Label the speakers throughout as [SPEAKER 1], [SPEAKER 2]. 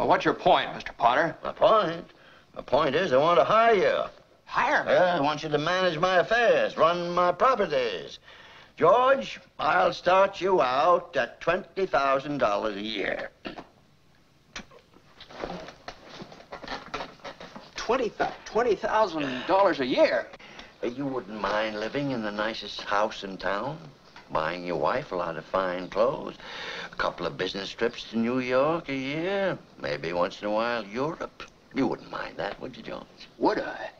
[SPEAKER 1] Well, what's your point, Mr. Potter?
[SPEAKER 2] My point is I want to hire you.
[SPEAKER 1] Hire me?
[SPEAKER 2] I want you to manage my affairs, run my properties. George, I'll start you out at $20,000 a year.
[SPEAKER 1] $20,000 a year?
[SPEAKER 2] You wouldn't mind living in the nicest house in town? Buying your wife a lot of fine clothes, a couple of business trips to New York a year, maybe once in a while Europe. You wouldn't mind that, would you, George?
[SPEAKER 1] Would I?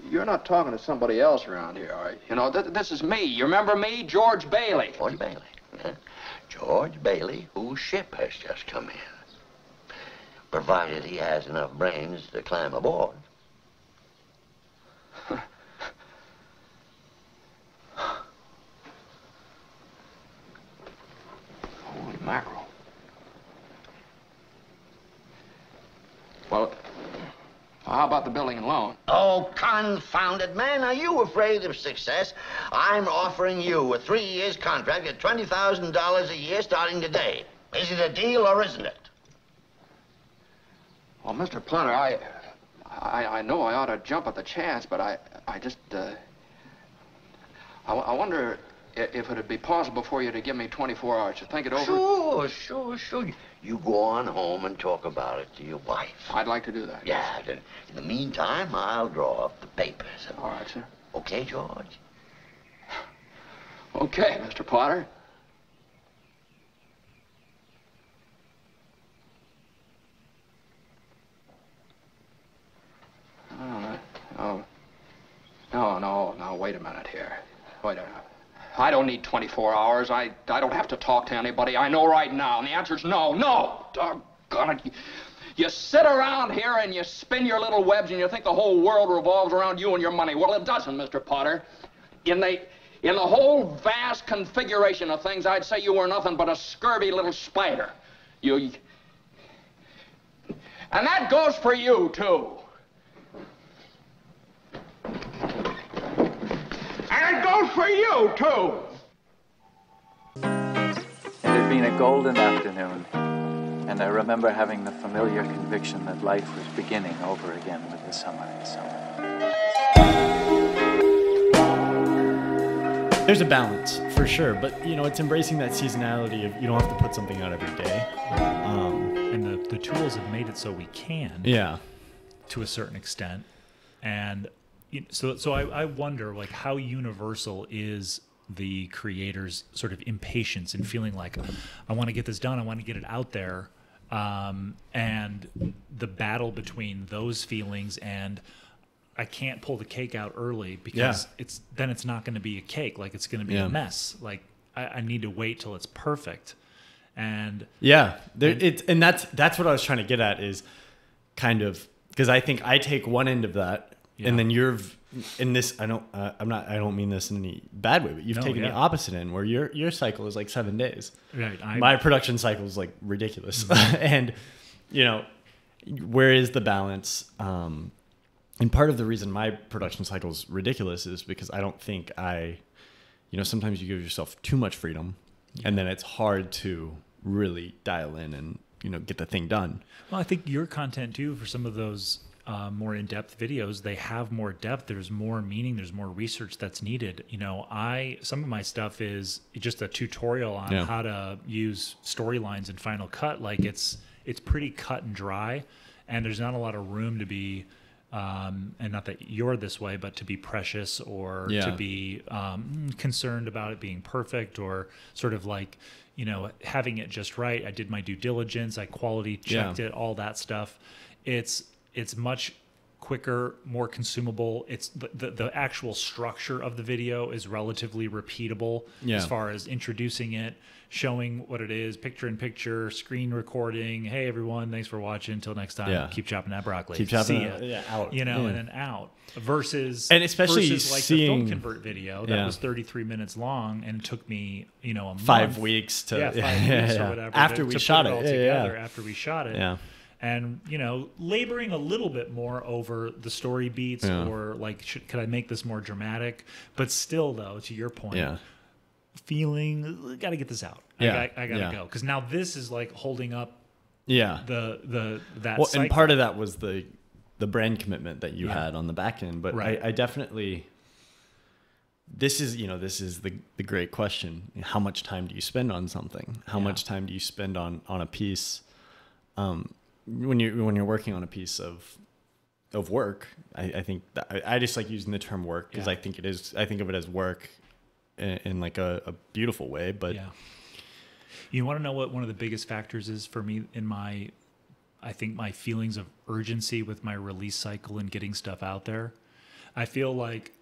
[SPEAKER 1] You're not talking to somebody else around here, are you? You know, this is me. You remember me? George Bailey.
[SPEAKER 2] George Bailey. Yeah. George Bailey, whose ship has just come in. Provided he has enough brains to climb aboard.
[SPEAKER 1] Holy mackerel. Well, how about the building and loan?
[SPEAKER 2] Oh, confound it, man. Are you afraid of success? I'm offering you a 3-year contract at $20,000 a year starting today. Is it a deal or isn't it?
[SPEAKER 1] Well, Mr. Plunter, I know I ought to jump at the chance, but I wonder if it'd be possible for you to give me 24 hours to think it over.
[SPEAKER 2] Sure. You go on home and talk about it to your wife.
[SPEAKER 1] I'd like to do that.
[SPEAKER 2] Yeah. In the meantime, I'll draw up the papers.
[SPEAKER 1] All right, sir.
[SPEAKER 2] Okay, George?
[SPEAKER 1] Okay, Mr. Potter. No, wait a minute here. Wait a minute. I don't need 24 hours. I don't have to talk to anybody. I know right now. And the answer's no. Doggone it. You sit around here and you spin your little webs and you think the whole world revolves around you and your money. Well, it doesn't, Mr. Potter. In the whole vast configuration of things, I'd say you were nothing but a scurvy little spider. And that goes for you, too. And it goes for you, too.
[SPEAKER 3] It had been a golden afternoon, and I remember having the familiar conviction that life was beginning over again with the summer and summer.
[SPEAKER 4] There's a balance, for sure, but, you know, it's embracing that seasonality of you don't have to put something out every day.
[SPEAKER 5] And the tools have made it so we can.
[SPEAKER 4] Yeah. To
[SPEAKER 5] a certain extent. And so I wonder, like, how universal is the creator's sort of impatience and feeling like, I want to get this done, I want to get it out there, and the battle between those feelings and I can't pull the cake out early because it's not going to be a cake, like it's going to be a mess. Like I need to wait till it's perfect. And that's what I was trying to get at, is kind of, because I think I take one end of that. Yeah. And then you're in this. I don't mean this in any bad way, but you've taken the opposite end, where your cycle is like 7 days. Right.
[SPEAKER 4] My production cycle is like ridiculous, and you know, where is the balance? And part of the reason my production cycle is ridiculous is because I don't think sometimes you give yourself too much freedom, and then it's hard to really dial in and get the thing done.
[SPEAKER 5] Well, I think your content too, for some of those more in-depth videos, they have more depth. There's more meaning. There's more research that's needed. Some of my stuff is just a tutorial on how to use storylines in Final Cut. Like it's pretty cut and dry, and there's not a lot of room to be, and not that you're this way, but to be precious or to be concerned about it being perfect, or sort of like, having it just right. I did my due diligence. I quality checked it, all that stuff. It's much quicker, more consumable. It's the actual structure of the video is relatively repeatable as far as introducing it, showing what it is, picture-in-picture, screen recording. Hey, everyone, thanks for watching. Until next time, keep chopping that broccoli.
[SPEAKER 4] Keep chopping
[SPEAKER 5] out. And then out. Versus
[SPEAKER 4] like
[SPEAKER 5] the film convert video that was 33 minutes long, and it took me, a month.
[SPEAKER 4] 5 weeks to
[SPEAKER 5] 5 weeks or whatever
[SPEAKER 4] after we shot it.
[SPEAKER 5] After we shot it. And, laboring a little bit more over the story beats or like, could I make this more dramatic? But still, though, to your point, feeling, got to get this out.
[SPEAKER 4] Yeah.
[SPEAKER 5] I got to go. Because now this is like holding up
[SPEAKER 4] Yeah.
[SPEAKER 5] that
[SPEAKER 4] Well,
[SPEAKER 5] cycle.
[SPEAKER 4] and part of that was the brand commitment that you had on the back end. But
[SPEAKER 5] Right.
[SPEAKER 4] I definitely, this is the great question. How much time do you spend on something? How much time do you spend on a piece? When you're working on a piece of work, I think that I just like using the term work because I think of it as work in like a beautiful way. But
[SPEAKER 5] you want to know what one of the biggest factors is for me in my feelings of urgency with my release cycle and getting stuff out there? I feel like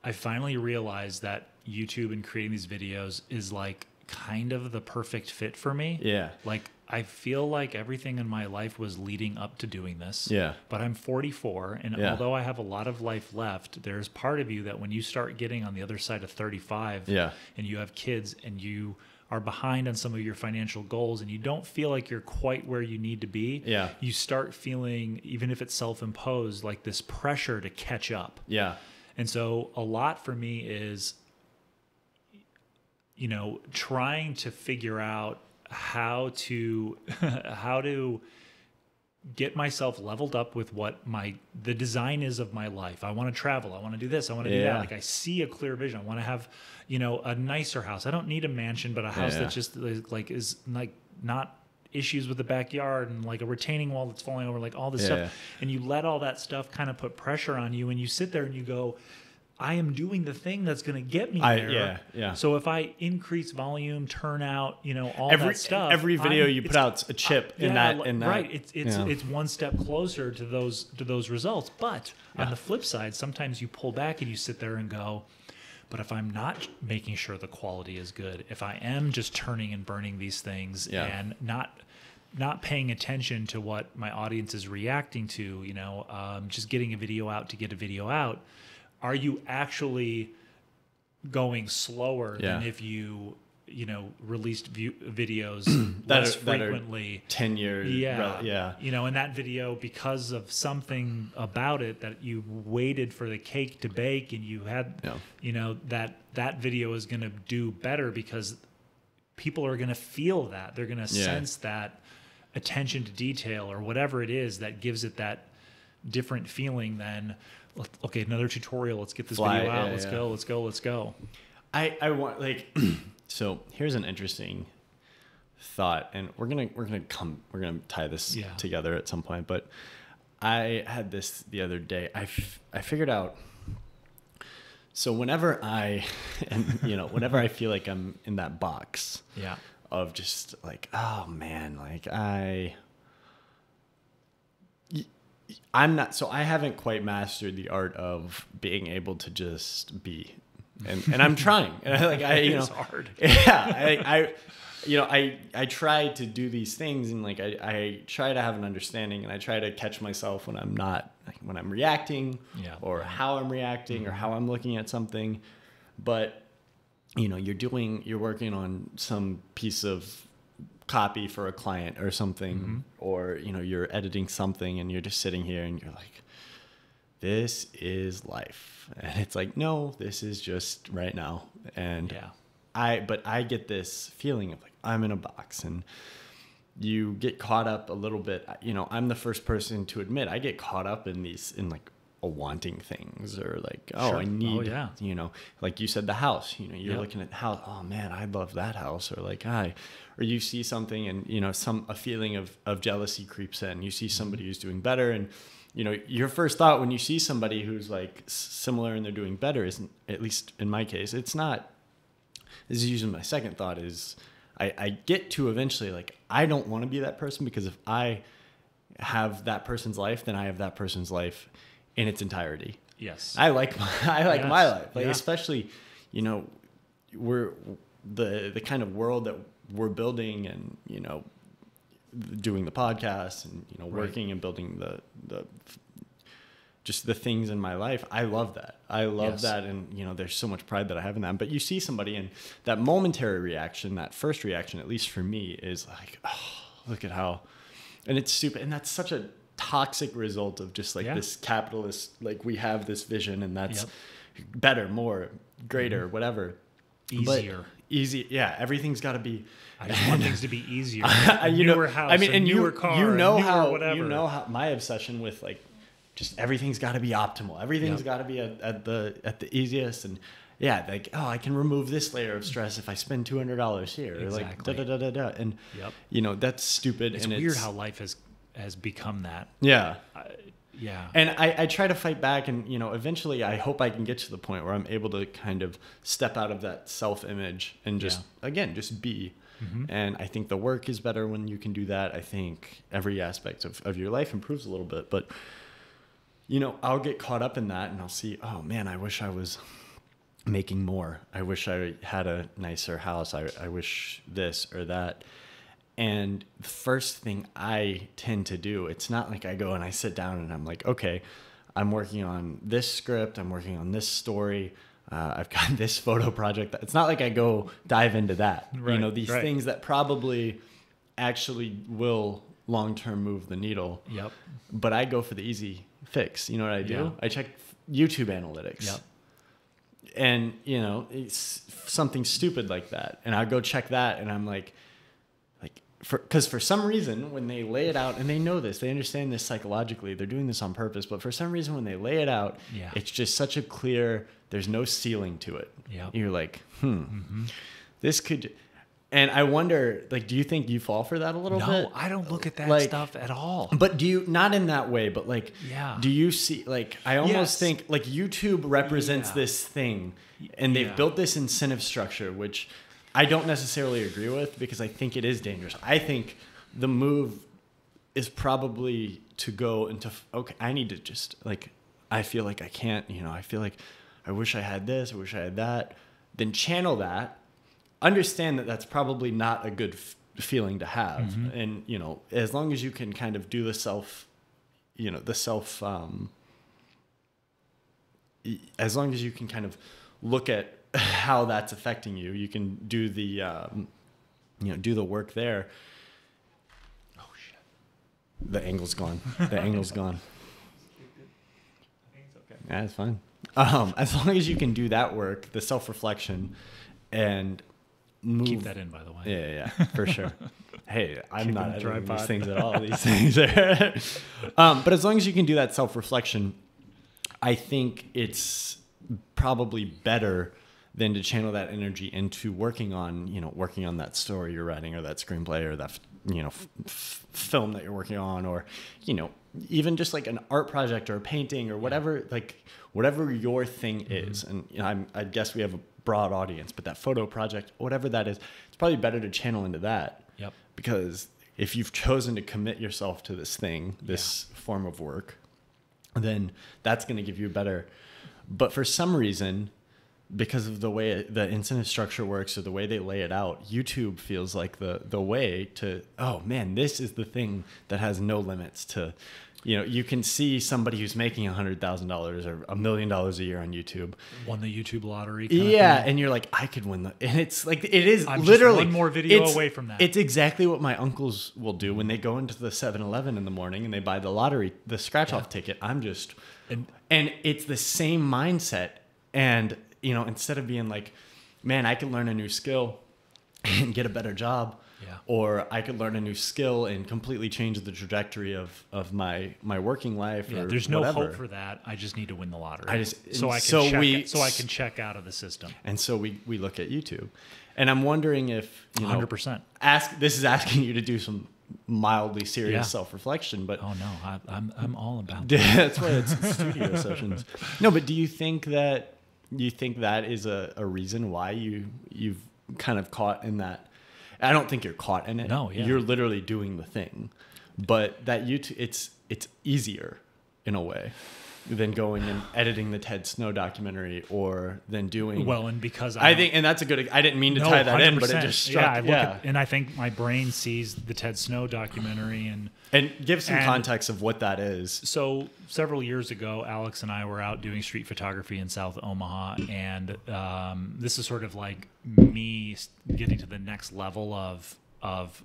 [SPEAKER 5] I finally realized that YouTube and creating these videos is like kind of the perfect fit for me.
[SPEAKER 4] Yeah.
[SPEAKER 5] Like I feel like everything in my life was leading up to doing this.
[SPEAKER 4] Yeah.
[SPEAKER 5] But I'm 44, and although I have a lot of life left, there's part of you that when you start getting on the other side of 35 and you have kids and you are behind on some of your financial goals and you don't feel like you're quite where you need to be, you start feeling, even if it's self-imposed, like this pressure to catch up.
[SPEAKER 4] Yeah.
[SPEAKER 5] And so a lot for me is, trying to figure out how to get myself leveled up with what the design is of my life. I want to travel. I want to do this. I want to do that. Like I see a clear vision. I want to have, a nicer house. I don't need a mansion, but a house that just like is like not issues with the backyard and like a retaining wall that's falling over, like all this stuff. And you let all that stuff kind of put pressure on you, and you sit there and you go, I am doing the thing that's going to get me there. So if I increase volume, turnout, all that stuff.
[SPEAKER 4] Every video you put out's a chip in that.
[SPEAKER 5] Right. It's one step closer to those results. But on the flip side, sometimes you pull back and you sit there and go, but if I'm not making sure the quality is good, if I am just turning and burning these things and not paying attention to what my audience is reacting to, just getting a video out to get a video out, are you actually going slower than if you released videos less frequently? 10 years. And that video, because of something about it that you waited for the cake to bake and you had, that video is going to do better because people are going to feel that. They're going to sense that attention to detail or whatever it is that gives it that different feeling than, okay, another tutorial. Let's get this video out. Let's go.
[SPEAKER 4] I want so here's an interesting thought, and we're gonna tie this together at some point. But I had this the other day. I figured out. So whenever I feel like I'm in that box, of just like, oh man, like I'm not, so I haven't quite mastered the art of being able to just be, and I'm trying.
[SPEAKER 5] It's hard.
[SPEAKER 4] I try to do these things, and like I try to have an understanding, and I try to catch myself when I'm not, like, when I'm reacting, or how I'm reacting, or how I'm looking at something. But you're working on some piece of copy for a client or something, or you're editing something and you're just sitting here and you're like, this is life, and it's like, no, this is just right now. And I get this feeling of like I'm in a box, and you get caught up a little bit. I'm the first person to admit I get caught up in like wanting things, or like, I need, like you said, the house, you're looking at the house, oh man, I love that house, or like or you see something and a feeling of jealousy creeps in. You see somebody who's doing better, and your first thought when you see somebody who's like similar and they're doing better isn't, at least in my case, it's not, this is usually my second thought, is I get to eventually, like, I don't want to be that person, because if I have that person's life, then I have that person's life in its entirety.
[SPEAKER 5] Yes.
[SPEAKER 4] I like my life. Like, especially, we're the kind of world that we're building, and, doing the podcast, and, working and building the just the things in my life. I love that. I love that. And, there's so much pride that I have in that. But you see somebody, and that momentary reaction, that first reaction, at least for me, is like, oh, look at how, and it's stupid. And that's such a toxic result of just like this capitalist, like, we have this vision, and that's better, more, greater, whatever.
[SPEAKER 5] easier.
[SPEAKER 4] Easy, yeah. Everything's got to be.
[SPEAKER 5] I just want things to be easier.
[SPEAKER 4] Newer
[SPEAKER 5] house,
[SPEAKER 4] I mean, and
[SPEAKER 5] newer car,
[SPEAKER 4] you know
[SPEAKER 5] whatever.
[SPEAKER 4] you know how my obsession with like, just everything's got to be optimal. Everything's got to be at the easiest, and yeah, like I can remove this layer of stress if I spend $200 here.
[SPEAKER 5] Exactly.
[SPEAKER 4] Or like and that's stupid.
[SPEAKER 5] It's weird how life has become that.
[SPEAKER 4] Yeah.
[SPEAKER 5] Yeah.
[SPEAKER 4] And I try to fight back, and eventually I hope I can get to the point where I'm able to kind of step out of that self-image and just be. Mm-hmm. And I think the work is better when you can do that. I think every aspect of your life improves a little bit, but I'll get caught up in that, and I'll see, oh man, I wish I was making more. I wish I had a nicer house. I wish this or that. And the first thing I tend to do, it's not like I go and I sit down and I'm like, okay, I'm working on this script. I'm working on this story. I've got this photo project. It's not like I go dive into that.
[SPEAKER 5] Right,
[SPEAKER 4] these things that probably actually will long-term move the needle.
[SPEAKER 5] Yep.
[SPEAKER 4] But I go for the easy fix. You know what I do?
[SPEAKER 5] Yeah.
[SPEAKER 4] I check YouTube analytics.
[SPEAKER 5] Yep.
[SPEAKER 4] And, it's something stupid like that. And I go check that, and I'm like, because for some reason, when they lay it out, and they know this, they understand this psychologically, they're doing this on purpose, but for some reason, when they lay it out, it's just such a clear, there's no ceiling to it.
[SPEAKER 5] Yep.
[SPEAKER 4] You're like, this could, and I wonder, like, do you think you fall for that a little bit?
[SPEAKER 5] No, I don't look at that stuff at all.
[SPEAKER 4] But do you, not in that way, but like, do you see, like, I almost think, like, YouTube represents this thing, and they've built this incentive structure, which I don't necessarily agree with, because I think it is dangerous. I think the move is probably to go into, okay, I need to just, like, I feel like I can't, I feel like I wish I had this, I wish I had that. Then channel that. Understand that that's probably not a good feeling to have. Mm-hmm. And, as long as you can kind of do the self, as long as you can kind of look at how that's affecting you, you can do the do the work there. Oh shit, the angle's gone. The angle's gone. I think it's okay. Yeah, it's fine. As long as you can do that work, the self-reflection, and move.
[SPEAKER 5] Keep that in, by the way.
[SPEAKER 4] Yeah, for sure. Hey, I'm not editing these things at all. These things but as long as you can do that self-reflection, I think it's probably better than to channel that energy into working on that story you're writing, or that screenplay, or that film that you're working on, or even just like an art project or a painting or whatever, like whatever your thing is. And I guess we have a broad audience, but that photo project, whatever that is, it's probably better to channel into that.
[SPEAKER 5] Yep.
[SPEAKER 4] Because if you've chosen to commit yourself to this thing, this form of work, then that's going to give you a better. But for some reason, because of the way the incentive structure works, or the way they lay it out, YouTube feels like the way to, oh man, this is the thing that has no limits to, you can see somebody who's making $100,000 or $1 million a year on YouTube.
[SPEAKER 5] Won the YouTube lottery.
[SPEAKER 4] And you're like, I could win and it's like, it is
[SPEAKER 5] I'm
[SPEAKER 4] literally
[SPEAKER 5] just one more video away from that.
[SPEAKER 4] It's exactly what my uncles will do when they go into the 7-Eleven in the morning and they buy the lottery, the scratch off ticket. And it's the same mindset. And, instead of being like, man, I could learn a new skill and get a better job, or I could learn a new skill and completely change the trajectory of my working life.
[SPEAKER 5] Yeah,
[SPEAKER 4] or
[SPEAKER 5] there's no
[SPEAKER 4] whatever.
[SPEAKER 5] hope for that. I just need to win the lottery.
[SPEAKER 4] So I
[SPEAKER 5] can check out of the system.
[SPEAKER 4] And so we look at YouTube, and I'm wondering if
[SPEAKER 5] 100%.
[SPEAKER 4] This is asking you to do some mildly serious self-reflection, but
[SPEAKER 5] oh no, I'm all about
[SPEAKER 4] that. That's why it's studio sessions. No, but do you think that is a reason why you've kind of caught in that? I don't think you're caught in it.
[SPEAKER 5] No,
[SPEAKER 4] you're literally doing the thing, but that YouTube, it's easier in a way than going and editing the Ted Snow documentary, or than doing
[SPEAKER 5] and because
[SPEAKER 4] I think, and that's a good. I didn't mean to tie that 100%. In, but it just struck.
[SPEAKER 5] And I think my brain sees the Ted Snow documentary and
[SPEAKER 4] give some context of what that is.
[SPEAKER 5] So several years ago, Alex and I were out doing street photography in South Omaha, and this is sort of like me getting to the next level of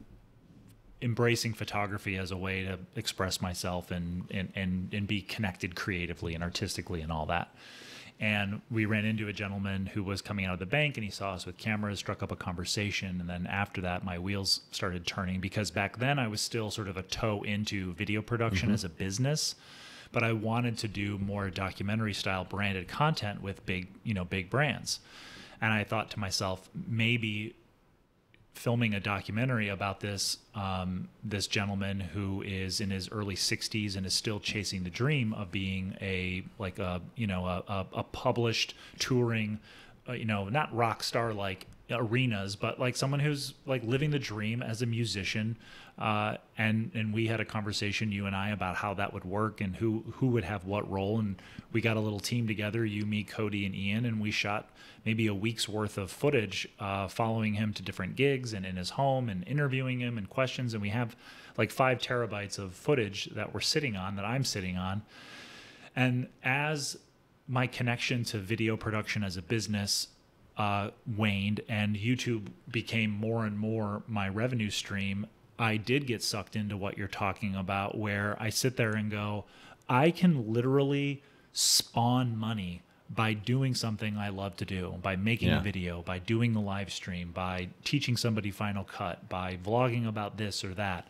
[SPEAKER 5] embracing photography as a way to express myself and be connected creatively and artistically and all that. And we ran into a gentleman who was coming out of the bank, and he saw us with cameras, struck up a conversation. And then after that, my wheels started turning, because back then I was still sort of a toe into video production as a business, but I wanted to do more documentary style branded content with big brands. And I thought to myself, maybe filming a documentary about this this gentleman who is in his early 60s and is still chasing the dream of being a published touring, not rock star like arenas, but like someone who's like living the dream as a musician. And we had a conversation, you and I, about how that would work and who would have what role. And we got a little team together, you, me, Cody, and Ian, and we shot maybe a week's worth of footage following him to different gigs and in his home and interviewing him and questions. And we have like 5 terabytes of footage that we're sitting on, that I'm sitting on. And as my connection to video production as a business waned and YouTube became more and more my revenue stream, I did get sucked into what you're talking about, where I sit there and go, I can literally spawn money by doing something I love to do, by making a video, by doing the live stream, by teaching somebody Final Cut, by vlogging about this or that.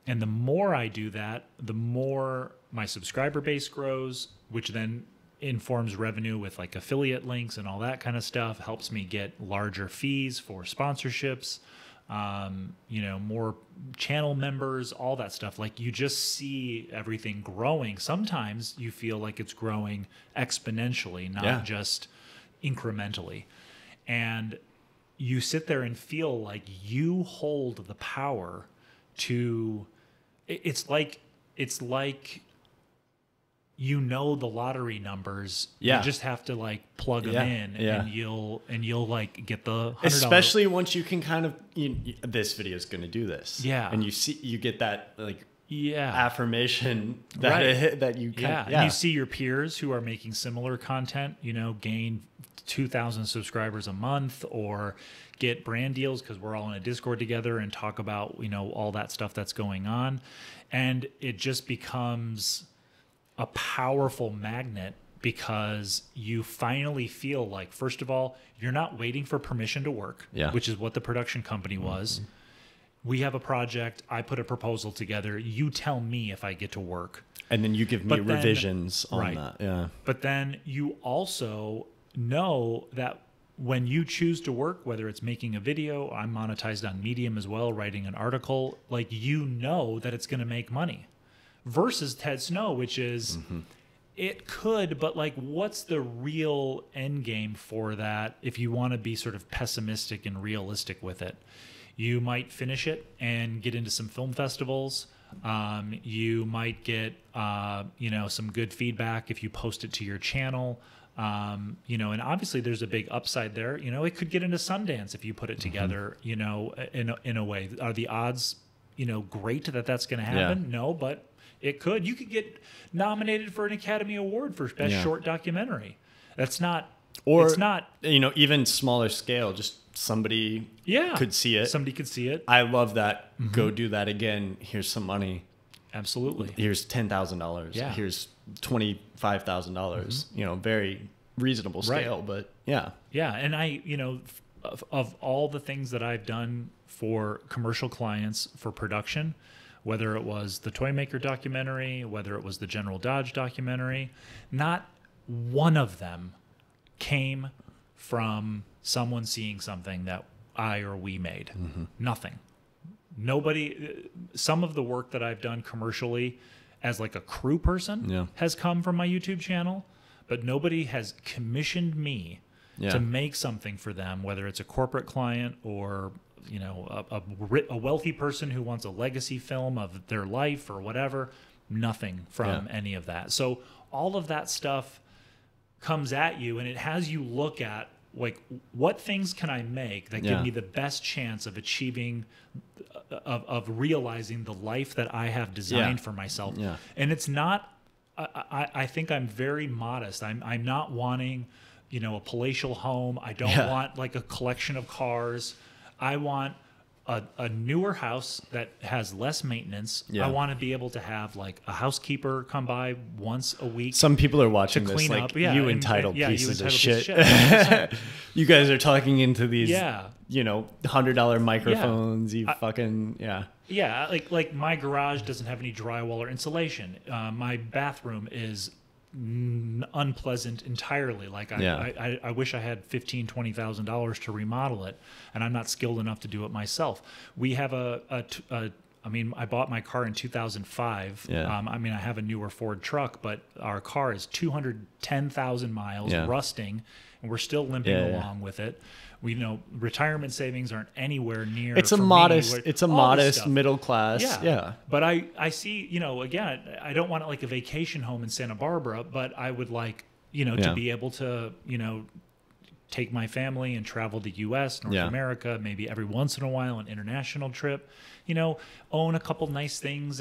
[SPEAKER 5] And the more I do that, the more my subscriber base grows, which then informs revenue with like affiliate links and all that kind of stuff, helps me get larger fees for sponsorships, more channel members, all that stuff. Like, you just see everything growing. Sometimes you feel like it's growing exponentially, not just incrementally. And you sit there and feel like you hold the power to, it's like the lottery numbers. You just have to like plug them in, and you'll like get the $100.
[SPEAKER 4] Especially once you can kind of, this video is going to do this. Yeah. And you get that like affirmation that that you can.
[SPEAKER 5] And you see your peers who are making similar content, gain 2,000 subscribers a month, or get brand deals because we're all in a Discord together and talk about, all that stuff that's going on. And it just becomes a powerful magnet, because you finally feel like, first of all, you're not waiting for permission to work, which is what the production company was. We have a project, I put a proposal together, you tell me if I get to work.
[SPEAKER 4] And then you give me revisions on that. Yeah.
[SPEAKER 5] But then you also know that when you choose to work, whether it's making a video, I'm monetized on Medium as well, writing an article, like, that it's going to make money. Versus Ted Snow, which is, it could, but like, what's the real end game for that if you want to be sort of pessimistic and realistic with it? You might finish it and get into some film festivals. You might get, some good feedback if you post it to your channel. And obviously there's a big upside there. It could get into Sundance if you put it together, in a way. Are the odds, great that that's going to happen? No, but it could. You could get nominated for an Academy Award for Best Short Documentary. That's not,
[SPEAKER 4] or
[SPEAKER 5] it's not,
[SPEAKER 4] even smaller scale, just somebody could see it.
[SPEAKER 5] Somebody could see it.
[SPEAKER 4] I love that. Go do that again. Here's some money.
[SPEAKER 5] Absolutely.
[SPEAKER 4] Here's $10,000.
[SPEAKER 5] Yeah.
[SPEAKER 4] Here's $25,000. Very reasonable scale, but yeah.
[SPEAKER 5] And I, of all the things that I've done for commercial clients for production, whether it was the Toy Maker documentary, whether it was the General Dodge documentary, not one of them came from someone seeing something that I or we made. Nothing. Nobody. Some of the work that I've done commercially as like a crew person has come from my YouTube channel, but nobody has commissioned me to make something for them, whether it's a corporate client or a wealthy person who wants a legacy film of their life or whatever. Nothing from any of that. So all of that stuff comes at you, and it has you look at, like, what things can I make that give me the best chance of achieving, of realizing the life that I have designed for myself. And it's not, I think I'm very modest. I'm not wanting, a palatial home. I don't want like a collection of cars. I want a newer house that has less maintenance.
[SPEAKER 4] Yeah.
[SPEAKER 5] I want to be able to have like a housekeeper come by once a week.
[SPEAKER 4] Some people are watching
[SPEAKER 5] to
[SPEAKER 4] this
[SPEAKER 5] clean
[SPEAKER 4] like,
[SPEAKER 5] up. Yeah,
[SPEAKER 4] you
[SPEAKER 5] and-
[SPEAKER 4] entitled
[SPEAKER 5] yeah, you
[SPEAKER 4] pieces of
[SPEAKER 5] entitled
[SPEAKER 4] shit.
[SPEAKER 5] piece of shit. 100%.
[SPEAKER 4] You guys are talking into these,
[SPEAKER 5] Yeah.
[SPEAKER 4] you know, $100 microphones. You fucking, yeah.
[SPEAKER 5] Yeah, like my garage doesn't have any drywall or insulation. My bathroom is unpleasant entirely. Like I wish I had $15,000-$20,000 to remodel it, and I'm not skilled enough to do it myself. We have I mean, I bought my car in 2005.
[SPEAKER 4] Yeah.
[SPEAKER 5] I mean, I have a newer Ford truck, but our car is 210,000 miles, rusting, and we're still limping along with it. We know retirement savings aren't anywhere near.
[SPEAKER 4] It's a
[SPEAKER 5] for me,
[SPEAKER 4] modest,
[SPEAKER 5] where-
[SPEAKER 4] it's a
[SPEAKER 5] all this
[SPEAKER 4] modest
[SPEAKER 5] stuff.
[SPEAKER 4] middle class. Yeah.
[SPEAKER 5] But I see, you know, again, I don't want like a vacation home in Santa Barbara, but I would like, you know, to be able to, you know, take my family and travel the U.S., North America, maybe every once in a while, an international trip, you know, own a couple nice things,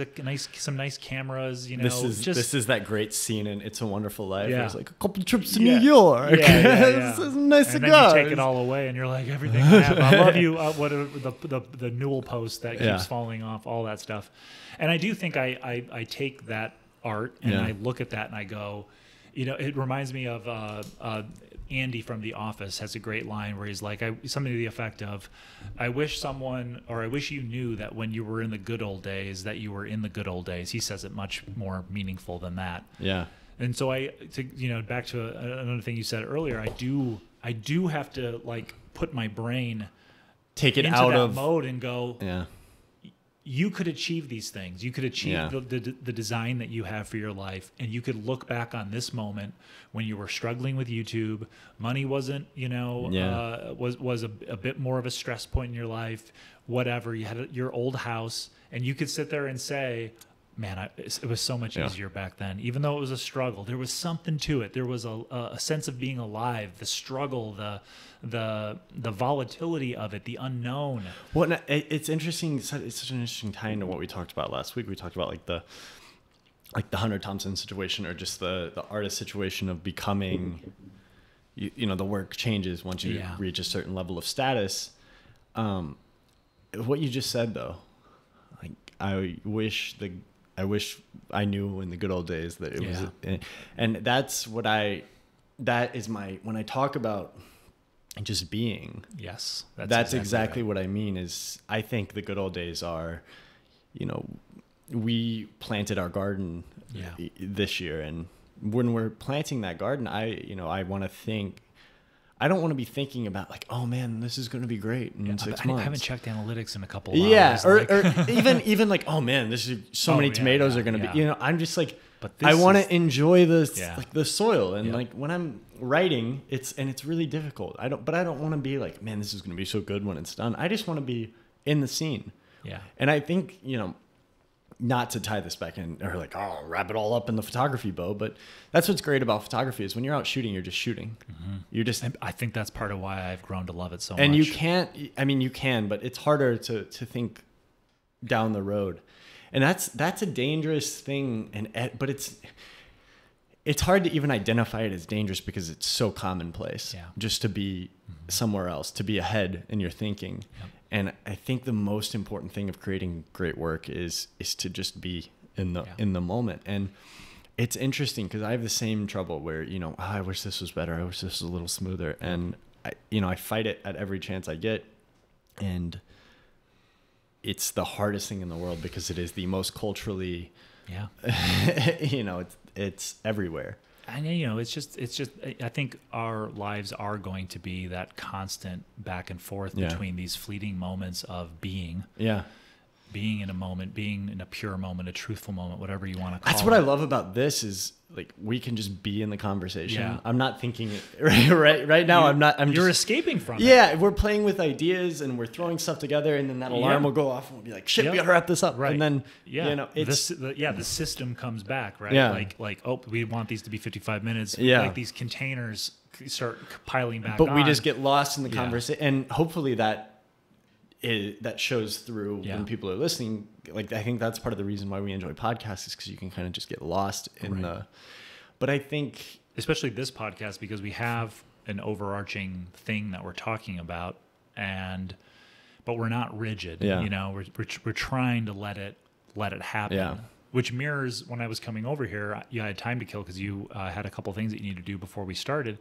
[SPEAKER 5] some nice cameras, you know.
[SPEAKER 4] This is that great scene in It's a Wonderful Life.
[SPEAKER 5] Yeah.
[SPEAKER 4] It's like a couple trips to New York.
[SPEAKER 5] Yeah.
[SPEAKER 4] Some nice
[SPEAKER 5] and
[SPEAKER 4] cigars.
[SPEAKER 5] then you take it all away, and you're like, everything I have. I love you. What are the newel post that keeps falling off, all that stuff. And I do think I take that art and I look at that and I go, you know, it reminds me of Andy from The Office has a great line where he's like, something to the effect of, I wish you knew that when you were in the good old days, that you were in the good old days. He says it much more meaningful than that.
[SPEAKER 4] Yeah.
[SPEAKER 5] And so back to another thing you said earlier, I do have to like put my brain
[SPEAKER 4] Take it
[SPEAKER 5] into
[SPEAKER 4] out
[SPEAKER 5] that
[SPEAKER 4] of
[SPEAKER 5] mode and go,
[SPEAKER 4] Yeah.
[SPEAKER 5] you could achieve these things. You could achieve the design that you have for your life, and you could look back on this moment when you were struggling with YouTube. Money wasn't, you know, was a bit more of a stress point in your life. Whatever, you had your old house, and you could sit there and say, man, it was so much easier back then. Even though it was a struggle, there was something to it. There was a sense of being alive, the struggle, the volatility of it, the unknown.
[SPEAKER 4] Well, it's interesting. It's such an interesting tie into what we talked about last week. We talked about like the Hunter Thompson situation, or just the artist situation of becoming, you know, the work changes once you reach a certain level of status. What you just said though, like I wish I knew in the good old days that it was, and that's what that is when I talk about just being.
[SPEAKER 5] Yes.
[SPEAKER 4] That's exactly what I mean is I think the good old days are, you know, we planted our garden this year, and when we're planting that garden, I want to think, I don't want to be thinking about like, oh man, this is going to be great in 6 months.
[SPEAKER 5] I haven't checked analytics in a couple of hours.
[SPEAKER 4] Or even like, oh man, this is so many tomatoes are going to be, you know, I'm just like,
[SPEAKER 5] but
[SPEAKER 4] I want to enjoy like the soil, and like when I'm writing, it's really difficult. I don't want to be like, man, this is going to be so good when it's done. I just want to be in the scene. Yeah. And I think, you know, not to tie this back in or like, oh, wrap it all up in the photography bow, but that's what's great about photography is when you're out shooting, you're just shooting. Mm-hmm. You're just. And
[SPEAKER 5] I think that's part of why I've grown to love it so much.
[SPEAKER 4] And you can't. I mean, you can, but it's harder to think down the road, and that's a dangerous thing. But it's hard to even identify it as dangerous because it's so commonplace. Yeah. Just to be somewhere else, to be ahead in your thinking. Yep. And I think the most important thing of creating great work is to just be in the moment. And it's interesting because I have the same trouble where, you know, I wish this was better. I wish this was a little smoother. And I fight it at every chance I get. And it's the hardest thing in the world because it is the most culturally, you know, it's everywhere.
[SPEAKER 5] And you know, it's just. I think our lives are going to be that constant back and forth between these fleeting moments of being, being in a moment, being in a pure moment, a truthful moment, whatever you want to call it.
[SPEAKER 4] That's what I love about this is like we can just be in the conversation. Yeah. I'm not thinking it right now. You're
[SPEAKER 5] escaping from it.
[SPEAKER 4] Yeah, we're playing with ideas and we're throwing stuff together, and then that alarm will go off and we'll be like, shit, we gotta wrap this up. Right. And then you know, it's
[SPEAKER 5] the system comes back, right?
[SPEAKER 4] Yeah.
[SPEAKER 5] Like oh, we want these to be 55 minutes. Yeah. Like these containers start piling back.
[SPEAKER 4] But we just get lost in the conversation, and hopefully that shows through when people are listening. Like I think that's part of the reason why we enjoy podcasts is because you can kind of just get lost in but I think
[SPEAKER 5] especially this podcast because we have an overarching thing that we're talking about, but we're not rigid.
[SPEAKER 4] Yeah.
[SPEAKER 5] You know, we're trying to let it happen.
[SPEAKER 4] Yeah.
[SPEAKER 5] Which mirrors when I was coming over here, you had time to kill because you had a couple things that you needed to do before we started.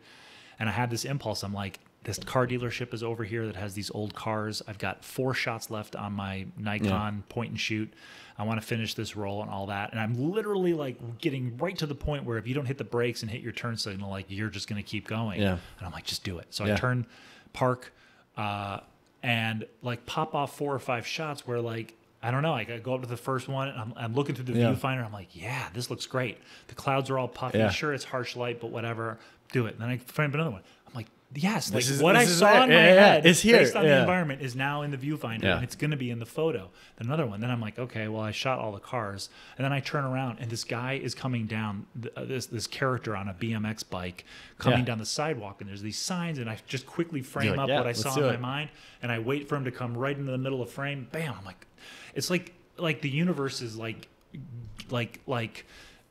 [SPEAKER 5] And I had this impulse. I'm like, this car dealership is over here that has these old cars. I've got 4 shots left on my Nikon point and shoot. I want to finish this roll and all that. And I'm literally like getting right to the point where if you don't hit the brakes and hit your turn signal, like you're just going to keep going.
[SPEAKER 4] Yeah.
[SPEAKER 5] And I'm like, just do it. So I turn, park, and like pop off 4 or 5 shots where like, I don't know. I go up to the first one, and I'm looking through the viewfinder. I'm like, yeah, this looks great. The clouds are all puffy.
[SPEAKER 4] Yeah.
[SPEAKER 5] Sure, it's harsh light, but whatever. Do it. And then I find another one. I'm like, yes, like
[SPEAKER 4] This is-
[SPEAKER 5] what I
[SPEAKER 4] this is
[SPEAKER 5] saw
[SPEAKER 4] it.
[SPEAKER 5] in my
[SPEAKER 4] Yeah,
[SPEAKER 5] head
[SPEAKER 4] it's here.
[SPEAKER 5] based on the
[SPEAKER 4] Yeah.
[SPEAKER 5] environment is now in the viewfinder, and it's going to be in the photo. Then another one. Then I'm like, okay, well, I shot all the cars, and then I turn around, and this guy is coming down. This character on a BMX bike coming down the sidewalk, and there's these signs, and I just quickly frame
[SPEAKER 4] like,
[SPEAKER 5] up
[SPEAKER 4] yeah,
[SPEAKER 5] what I
[SPEAKER 4] let's
[SPEAKER 5] saw
[SPEAKER 4] do
[SPEAKER 5] in my
[SPEAKER 4] it.
[SPEAKER 5] mind, and I wait for him to come right into the middle of frame. Bam! I'm like, it's like the universe is like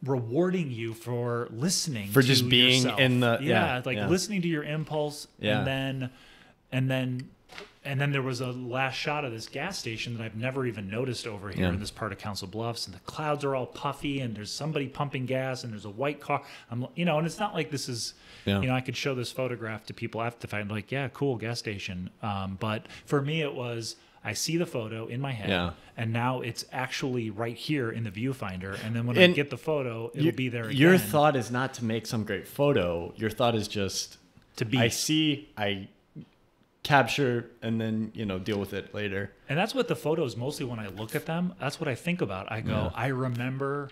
[SPEAKER 5] rewarding you for listening
[SPEAKER 4] For
[SPEAKER 5] to
[SPEAKER 4] just being
[SPEAKER 5] yourself.
[SPEAKER 4] in the-
[SPEAKER 5] listening to your impulse, and then there was a last shot of this gas station that I've never even noticed over here in this part of Council Bluffs, and the clouds are all puffy, and there's somebody pumping gas, and there's a white car. And it's not like this is, I could show this photograph to people after the fact, like, yeah, cool gas station. But for me, it was, I see the photo in my head, and now it's actually right here in the viewfinder. And then when I get the photo, it'll be there again.
[SPEAKER 4] Your thought is not to make some great photo. Your thought is just
[SPEAKER 5] to be.
[SPEAKER 4] I capture, and then, deal with it later.
[SPEAKER 5] And that's what the photos, mostly when I look at them, that's what I think about. I go, I remember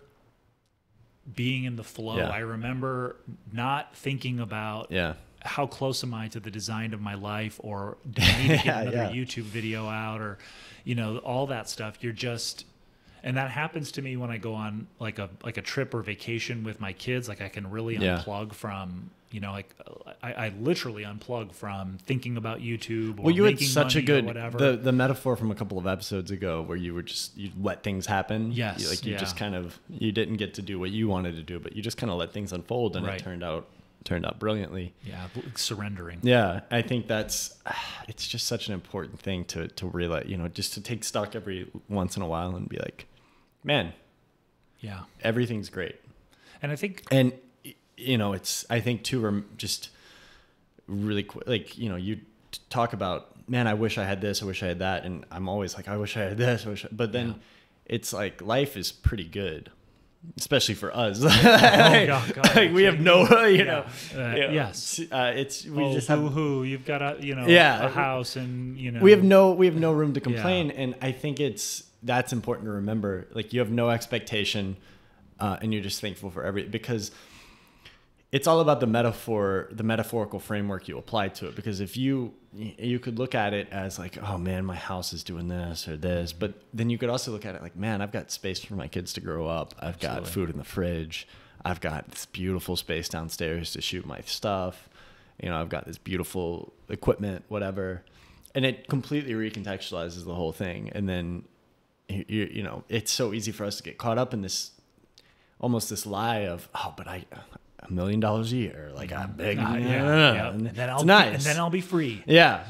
[SPEAKER 5] being in the flow.
[SPEAKER 4] Yeah.
[SPEAKER 5] I remember not thinking about how close am I to the design of my life, or do I need to get another YouTube video out, or, all that stuff. You're just, and that happens to me when I go on like a trip or vacation with my kids. Like I can really unplug from, I literally unplug from thinking about YouTube. Or
[SPEAKER 4] Well, you had
[SPEAKER 5] making
[SPEAKER 4] such a
[SPEAKER 5] money
[SPEAKER 4] good,
[SPEAKER 5] or whatever.
[SPEAKER 4] the metaphor from a couple of episodes ago where you let things happen.
[SPEAKER 5] Yes,
[SPEAKER 4] You just kind of, you didn't get to do what you wanted to do, but you just kind of let things unfold, and it turned out brilliantly.
[SPEAKER 5] Yeah, surrendering.
[SPEAKER 4] Yeah, I think it's just such an important thing to realize, just to take stock every once in a while and be like, man, everything's great.
[SPEAKER 5] And I think,
[SPEAKER 4] I think too, just really quick, like, you talk about, man, I wish I had this, I wish I had that, and I'm always like, I wish I had this, but then it's like life is pretty good. Especially for us,
[SPEAKER 5] God.
[SPEAKER 4] We have no,
[SPEAKER 5] yes.
[SPEAKER 4] We just have
[SPEAKER 5] you've got a house, and
[SPEAKER 4] we have no room to complain, and I think that's important to remember. Like, you have no expectation, and you're just thankful for because it's all about the metaphorical framework you apply to it. Because if you could look at it as like, oh man, my house is doing this or this, but then you could also look at it like, man, I've got space for my kids to grow up. I've got food in the fridge. I've got this beautiful space downstairs to shoot my stuff. I've got this beautiful equipment, whatever. And it completely recontextualizes the whole thing. And then, it's so easy for us to get caught up in this, almost this lie of, oh, but $1 million a year, like I'm big,
[SPEAKER 5] and then I'll be free.
[SPEAKER 4] Yeah,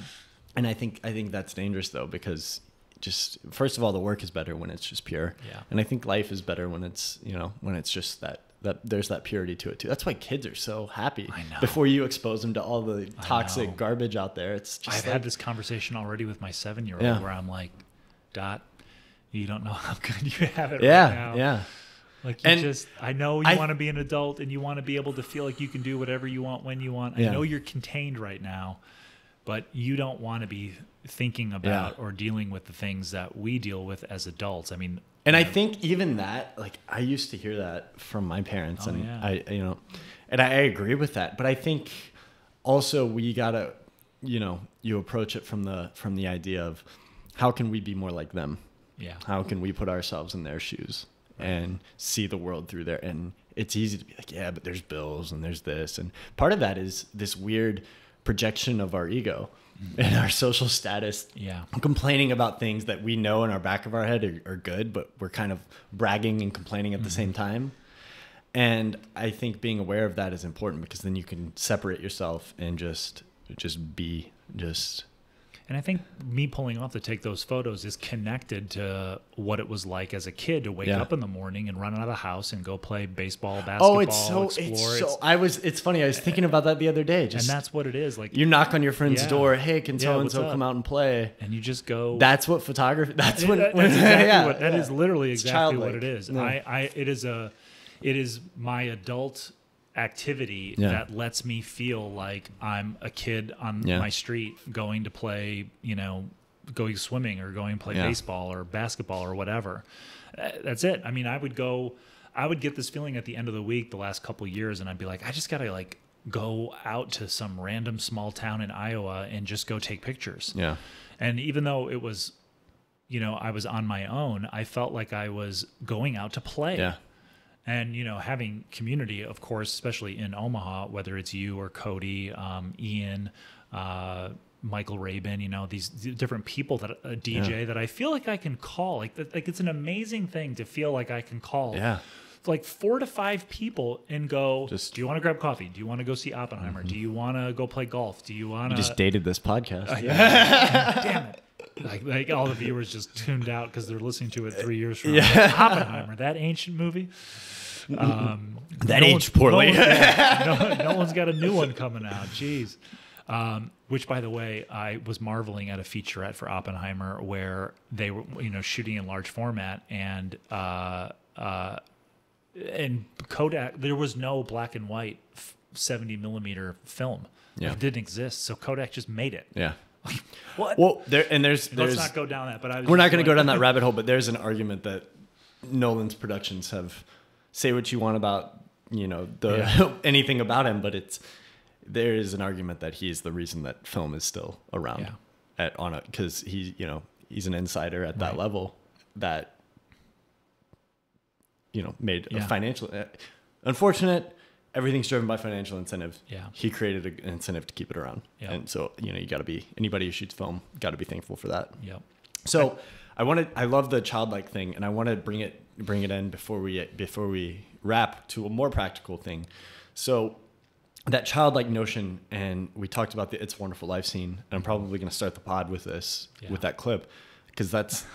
[SPEAKER 4] and I think that's dangerous though, because just first of all, the work is better when it's just pure. Yeah, and I think life is better when it's when it's just that there's that purity to it too. That's why kids are so happy.
[SPEAKER 5] I know.
[SPEAKER 4] Before you expose them to all the toxic garbage out there, it's just.
[SPEAKER 5] I've had this conversation already with my 7-year-old where I'm like, Dot, you don't know how good you have it right now.
[SPEAKER 4] Yeah.
[SPEAKER 5] Like I know you want to be an adult, and you want to be able to feel like you can do whatever you want when you want. I know you're contained right now, but you don't want to be thinking about or dealing with the things that we deal with as adults. I mean,
[SPEAKER 4] and I think even that, like, I used to hear that from my parents, and I agree with that. But I think also we gotta, you approach it from the idea of how can we be more like them? Yeah. How can we put ourselves in their shoes? And see the world through there. And it's easy to be like, yeah, but there's bills and there's this. And part of that is this weird projection of our ego and our social status. Yeah. Complaining about things that we know in our back of our head are good, but we're kind of bragging and complaining at the same time. And I think being aware of that is important, because then you can separate yourself and just be.
[SPEAKER 5] And I think me pulling off to take those photos is connected to what it was like as a kid to wake up in the morning and run out of the house and go play baseball, basketball, explore.
[SPEAKER 4] It's funny. I was thinking about that the other day.
[SPEAKER 5] And that's what it is. Like,
[SPEAKER 4] you knock on your friend's door. Hey, can so-and-so come out and play?
[SPEAKER 5] And you just go.
[SPEAKER 4] That's what photography. That's what.
[SPEAKER 5] That is literally exactly what it is.
[SPEAKER 4] Yeah.
[SPEAKER 5] It is my adult activity that lets me feel like I'm a kid on my street going to play, going swimming or going to play baseball or basketball or whatever. That's it. I mean, I would get this feeling at the end of the week the last couple of years, and I'd be like, I just got to go out to some random small town in Iowa and just go take pictures.
[SPEAKER 4] Yeah.
[SPEAKER 5] And even though it was, I was on my own, I felt like I was going out to play.
[SPEAKER 4] Yeah.
[SPEAKER 5] And, having community, of course, especially in Omaha, whether it's you or Cody, Ian, Michael Rabin, these different people that a DJ that I feel like I can call. Like it's an amazing thing to feel like I can call.
[SPEAKER 4] Yeah.
[SPEAKER 5] Like 4 to 5 people and go, do you want to grab coffee? Do you want to go see Oppenheimer? Do you want to go play golf? Do you want to...
[SPEAKER 4] You just dated this podcast.
[SPEAKER 5] Damn it. Like all the viewers just tuned out because they're listening to it 3 years from now. Oppenheimer, that ancient movie.
[SPEAKER 4] That aged poorly.
[SPEAKER 5] No one's got a new one coming out. Jeez. Which, by the way, I was marveling at a featurette for Oppenheimer where they were, shooting in large format and Kodak. There was no black and white 70 millimeter film.
[SPEAKER 4] Yeah.
[SPEAKER 5] It didn't exist, so Kodak just made it.
[SPEAKER 4] Yeah.
[SPEAKER 5] What?
[SPEAKER 4] Well, let's
[SPEAKER 5] not go down that. But
[SPEAKER 4] we're not going to go down that rabbit hole. But there's an argument that Nolan's productions have. Say what you want about anything about him, but there is an argument that he's the reason that film is still around because he's an insider at that level that made a financial. Unfortunate. Everything's driven by financial incentive.
[SPEAKER 5] Yeah.
[SPEAKER 4] He created an incentive to keep it around. Yeah. And so, you got to be, anybody who shoots film, got to be thankful for that.
[SPEAKER 5] Yep.
[SPEAKER 4] So I love the childlike thing, and I want to bring it in before we wrap to a more practical thing. So that childlike notion, and we talked about the It's a Wonderful Life scene, and I'm probably going to start the pod with with that clip, because that's,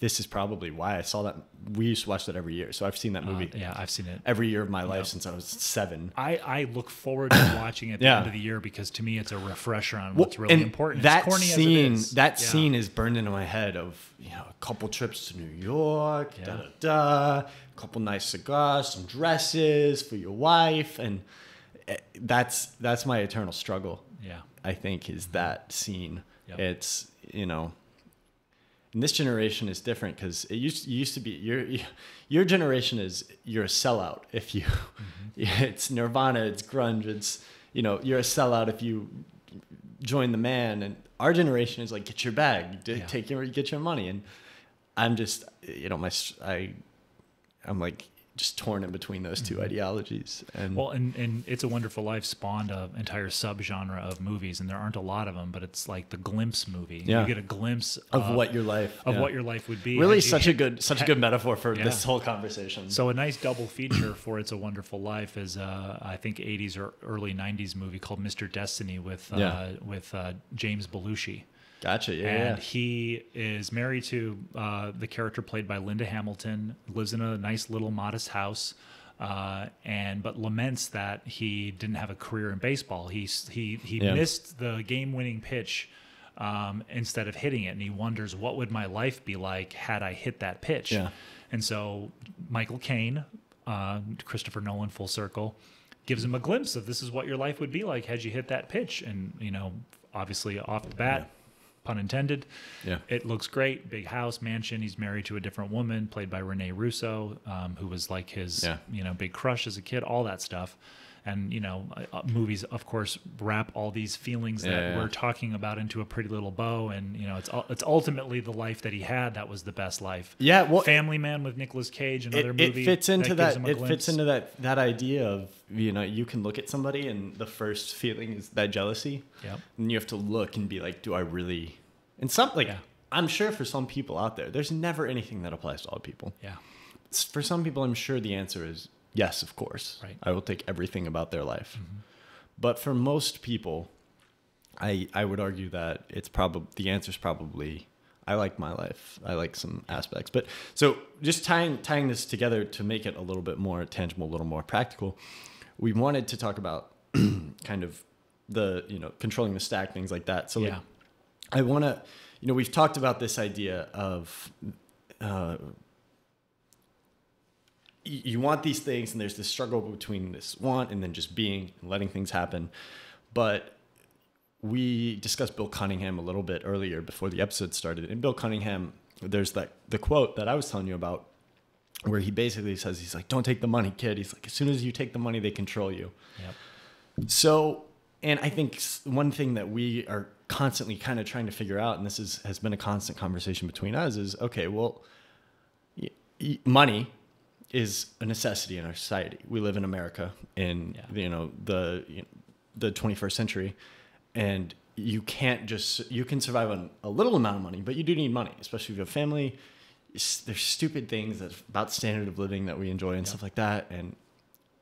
[SPEAKER 4] this is probably why I saw that. We used to watch that every year. So I've seen that movie.
[SPEAKER 5] I've seen it
[SPEAKER 4] every year of my life since I was 7.
[SPEAKER 5] I look forward to watching it at the end of the year because to me it's a refresher on what's really important.
[SPEAKER 4] That scene is burned into my head of, a couple trips to New York, a couple nice cigars, some dresses for your wife. And that's my eternal struggle. Yeah. I think is that scene. Yep. It's, and this generation is different because it used to be your generation is you're a sellout if you it's Nirvana, it's grunge, it's you're a sellout if you join the man, and our generation is like get your bag, get your money, and I'm just I'm like just torn in between those two ideologies. And
[SPEAKER 5] and It's a Wonderful Life spawned an entire subgenre of movies, and there aren't a lot of them, but it's like the glimpse movie. Yeah. You get a glimpse
[SPEAKER 4] of what your life
[SPEAKER 5] what your life would be.
[SPEAKER 4] Really, such a good metaphor for this whole conversation.
[SPEAKER 5] So a nice double feature for It's a Wonderful Life is I think 80s or early 90s movie called Mr. Destiny with James Belushi.
[SPEAKER 4] Gotcha. Yeah.
[SPEAKER 5] And he is married to the character played by Linda Hamilton, lives in a nice little modest house, but laments that he didn't have a career in baseball. He missed the game-winning pitch instead of hitting it, and he wonders, what would my life be like had I hit that pitch? Yeah. And so Michael Caine, Christopher Nolan, full circle, gives him a glimpse of this is what your life would be like had you hit that pitch. And obviously off the bat. Yeah. Pun intended. Yeah. It looks great. Big house, mansion. He's married to a different woman played by Renee Russo, who was like his, big crush as a kid, all that stuff. And, movies, of course, wrap all these feelings that we're talking about into a pretty little bow. And, it's ultimately the life that he had that was the best life.
[SPEAKER 4] Yeah. Well,
[SPEAKER 5] Family Man with Nicolas Cage, another movie.
[SPEAKER 4] It fits into that idea of, you can look at somebody and the first feeling is that jealousy. Yep. And you have to look and be like, do I really? And I'm sure for some people out there, there's never anything that applies to all people. Yeah. For some people, I'm sure the answer is, yes, of course. Right. I will take everything about their life. Mm-hmm. But for most people, I would argue that it's probably, the answer is probably, I like my life. I like some aspects. But so just tying this together to make it a little bit more tangible, a little more practical, we wanted to talk about kind of the, controlling the stack, things like that. So like, I want to, we've talked about this idea of you want these things, and there's this struggle between this want and then just being and letting things happen. But we discussed Bill Cunningham a little bit earlier before the episode started. And Bill Cunningham, there's the quote that I was telling you about, where he basically says, he's like, don't take the money, kid. He's like, as soon as you take the money, they control you. Yep. So, and I think one thing that we are constantly kind of trying to figure out, and this has been a constant conversation between us, is, okay, well, money is a necessity in our society. We live in America in, the 21st century, and you can survive on a little amount of money, but you do need money, especially if you have family. There's stupid things about standard of living that we enjoy and stuff like that. And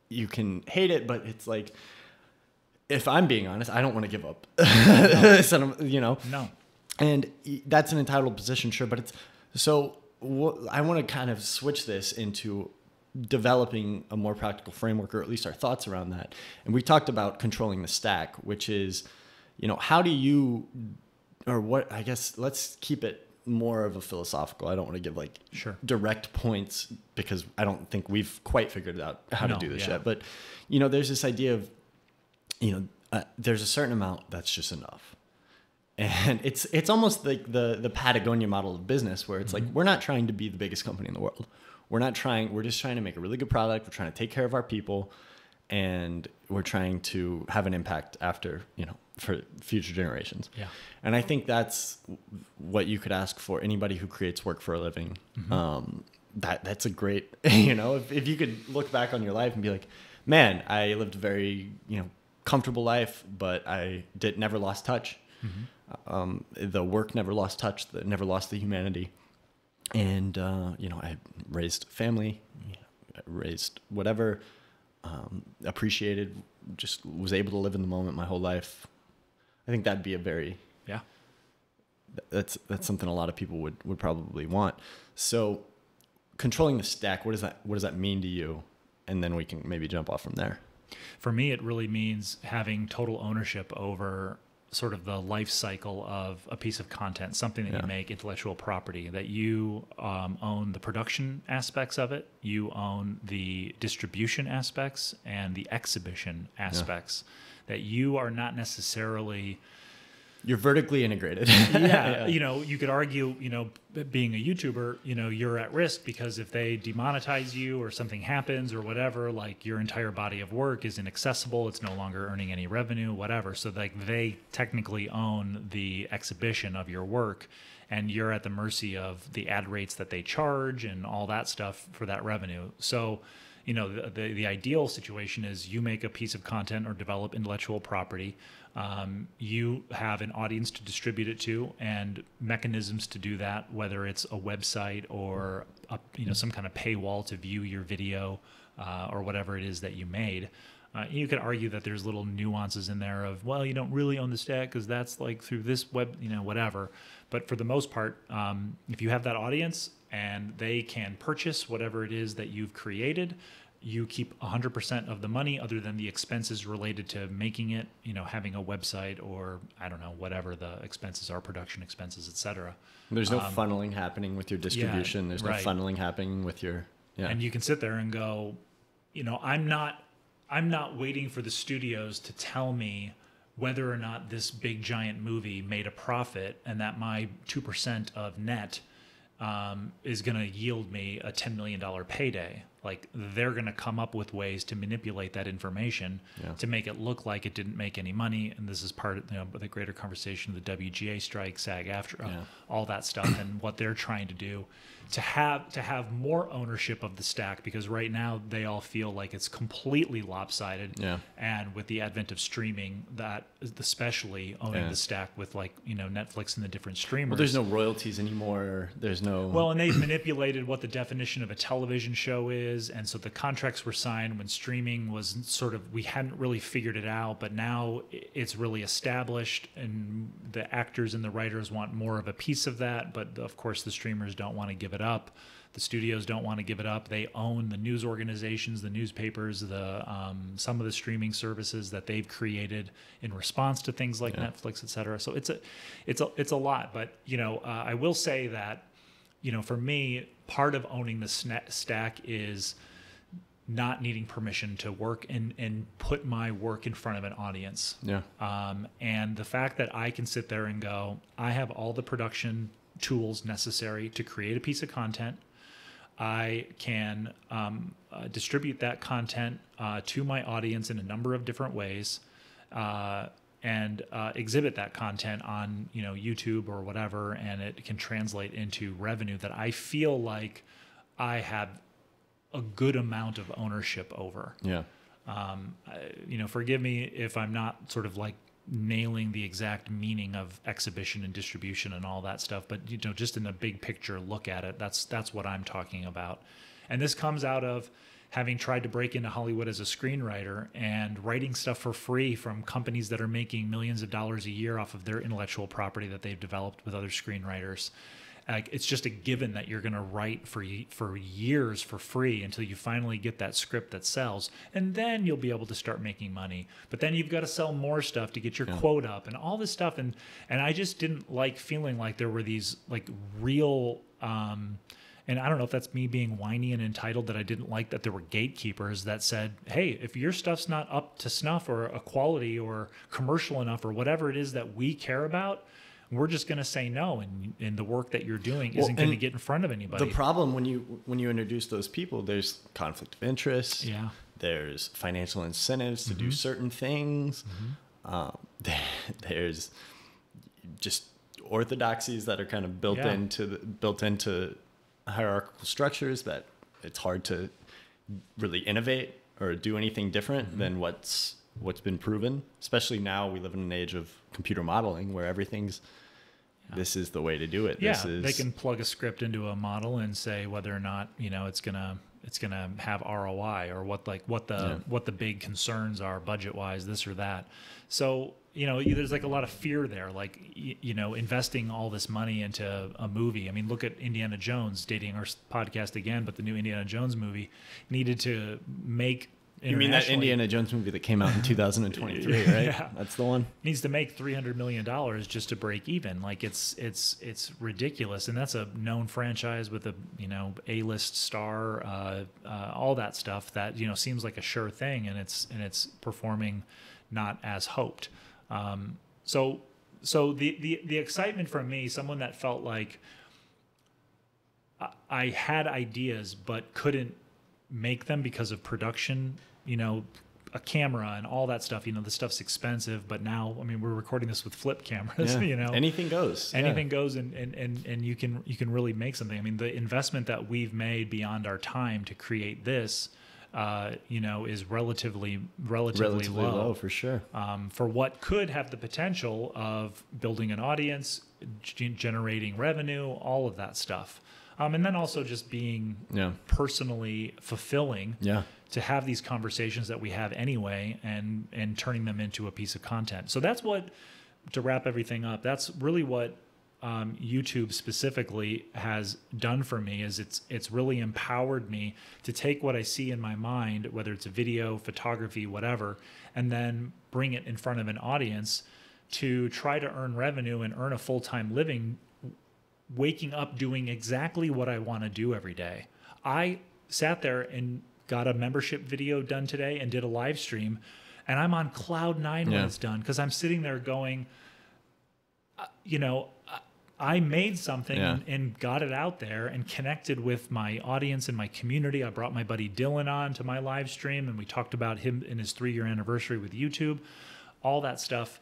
[SPEAKER 4] you can hate it, but it's like, if I'm being honest, I don't want to give up. No.
[SPEAKER 5] No.
[SPEAKER 4] And that's an entitled position, sure. But it's, so I want to kind of switch this into developing a more practical framework, or at least our thoughts around that. And we talked about controlling the stack, which is, how do you, or what, I guess, let's keep it more of a philosophical. I don't want to give direct points, because I don't think we've quite figured out how to do this yet. But, there's this idea of, there's a certain amount that's just enough. And it's almost like the Patagonia model of business, where it's like, we're not trying to be the biggest company in the world. We're just trying to make a really good product. We're trying to take care of our people, and we're trying to have an impact after, for future generations. Yeah. And I think that's what you could ask for anybody who creates work for a living. That's a great, if you could look back on your life and be like, man, I lived a very, comfortable life, but I never lost touch. The work never lost touch, never lost the humanity. And, I raised family, raised whatever, appreciated, just was able to live in the moment my whole life. I think that'd be that's something a lot of people would probably want. So controlling the stack, what does that mean to you? And then we can maybe jump off from there.
[SPEAKER 5] For me, it really means having total ownership over sort of the life cycle of a piece of content, something that you make, intellectual property, that you own the production aspects of it, you own the distribution aspects and the exhibition aspects, that you are not necessarily...
[SPEAKER 4] You're vertically integrated.
[SPEAKER 5] You could argue, being a YouTuber, you're at risk, because if they demonetize you or something happens or whatever, like, your entire body of work is inaccessible. It's no longer earning any revenue, whatever. So like, they technically own the exhibition of your work, and you're at the mercy of the ad rates that they charge and all that stuff for that revenue. So, the ideal situation is you make a piece of content or develop intellectual property. You have an audience to distribute it to, and mechanisms to do that, whether it's a website or some kind of paywall to view your video, or whatever it is that you made. You could argue that there's little nuances in there of, well, you don't really own the stack because that's like through this web, whatever. But for the most part, if you have that audience and they can purchase whatever it is that you've created, you keep 100% of the money, other than the expenses related to making it, having a website, or I don't know, whatever the expenses are, production expenses, etc.
[SPEAKER 4] There's no funneling happening with your distribution. There's no funneling happening with your...
[SPEAKER 5] And you can sit there and go, I'm not waiting for the studios to tell me whether or not this big giant movie made a profit, and that my 2% of net is going to yield me a $10 million payday. Like, they're going to come up with ways to manipulate that information to make it look like it didn't make any money. And this is part of the greater conversation of the WGA strike, SAG-AFTRA, all that stuff, and what they're trying to do to have more ownership of the stack, because right now they all feel like it's completely lopsided. And with the advent of streaming, that especially owning the stack with Netflix and the different streamers.
[SPEAKER 4] Well, there's no royalties anymore. There's no...
[SPEAKER 5] Well, and they've manipulated what the definition of a television show is. is. And so the contracts were signed when streaming was sort of, we hadn't really figured it out, but now it's really established, and the actors and the writers want more of a piece of that. But of course, the streamers don't want to give it up. The studios don't want to give it up. They own the news organizations, the newspapers, some of the streaming services that they've created in response to things like Netflix, et cetera. So it's a lot. But I will say that for me, part of owning the stack is not needing permission to work and put my work in front of an audience. Yeah. And the fact that I can sit there and go, I have all the production tools necessary to create a piece of content. I can distribute that content to my audience in a number of different ways, and exhibit that content on YouTube or whatever, and it can translate into revenue that I feel like I have a good amount of ownership over. Yeah. Forgive me if I'm not sort of like nailing the exact meaning of exhibition and distribution and all that stuff, but just in a big picture look at it, that's what I'm talking about. And this comes out of having tried to break into Hollywood as a screenwriter and writing stuff for free from companies that are making millions of dollars a year off of their intellectual property that they've developed with other screenwriters. It's just a given that you're going to write for years for free until you finally get that script that sells, and then you'll be able to start making money. But then you've got to sell more stuff to get your quote up and all this stuff. And I just didn't like feeling like there were these like real, and I don't know if that's me being whiny and entitled, that I didn't like that there were gatekeepers that said, hey, if your stuff's not up to snuff or a quality or commercial enough or whatever it is that we care about, we're just going to say no, and the work that you're doing isn't going to get in front of anybody.
[SPEAKER 4] The problem when you introduce those people, there's conflict of interest. Yeah. There's financial incentives to do certain things. There's just orthodoxies that are kind of built into hierarchical structures that it's hard to really innovate or do anything different than what's been proven. Especially now, we live in an age of computer modeling where everything's this is the way to do it.
[SPEAKER 5] Yeah, they can plug a script into a model and say whether or not it's gonna have ROI or what the big concerns are budget wise, this or that. So there's like a lot of fear there, like investing all this money into a movie. I mean, look at Indiana Jones, dating our podcast again, but the new Indiana Jones movie needed to make.
[SPEAKER 4] You mean that Indiana Jones movie that came out in 2023, right?
[SPEAKER 5] Yeah.
[SPEAKER 4] That's the one.
[SPEAKER 5] Needs to make $300 million just to break even. Like it's ridiculous, and that's a known franchise with a A-list star, all that stuff that seems like a sure thing, and it's performing not as hoped. So the excitement from me, someone that felt like I had ideas but couldn't make them because of production, a camera and all that stuff. The stuff's expensive, but now, I mean, we're recording this with flip cameras.
[SPEAKER 4] Anything goes.
[SPEAKER 5] Anything goes, and you can really make something. I mean, the investment that we've made beyond our time to create this, is relatively low
[SPEAKER 4] for sure.
[SPEAKER 5] For what could have the potential of building an audience, generating revenue, all of that stuff. And then also just being personally fulfilling to have these conversations that we have anyway, and turning them into a piece of content. So that's what, to wrap everything up, that's really what YouTube specifically has done for me. Is it's really empowered me to take what I see in my mind, whether it's a video, photography, whatever, and then bring it in front of an audience to try to earn revenue and earn a full-time living, waking up doing exactly what I want to do every day. I sat there and got a membership video done today and did a live stream, and I'm on cloud nine when it's done, because I'm sitting there going, I made something and got it out there and connected with my audience and my community. I brought my buddy Dylan on to my live stream, and we talked about him in his 3-year anniversary with YouTube, all that stuff.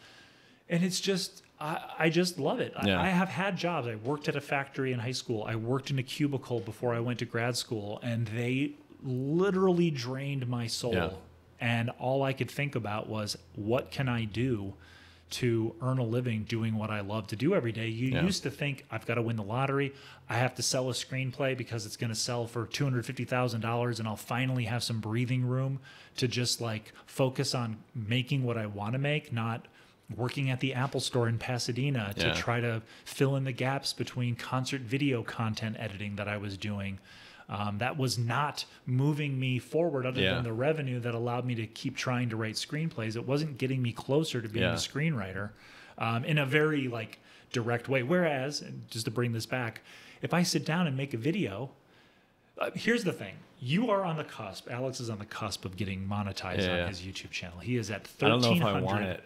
[SPEAKER 5] And it's just, I just love it. I have had jobs. I worked at a factory in high school. I worked in a cubicle before I went to grad school, and they literally drained my soul. And all I could think about was, what can I do to earn a living doing what I love to do every day. You used to think, I've got to win the lottery. I have to sell a screenplay because it's going to sell for $250,000 and I'll finally have some breathing room to just like focus on making what I want to make, not working at the Apple store in Pasadena to try to fill in the gaps between concert video content editing that I was doing. That was not moving me forward other than the revenue that allowed me to keep trying to write screenplays. It wasn't getting me closer to being a screenwriter in a very like direct way. Whereas, and just to bring this back, if I sit down and make a video, here's the thing. You are on the cusp. Alex is on the cusp of getting monetized on his YouTube channel. He is at 1,300.
[SPEAKER 4] I don't know if I want it.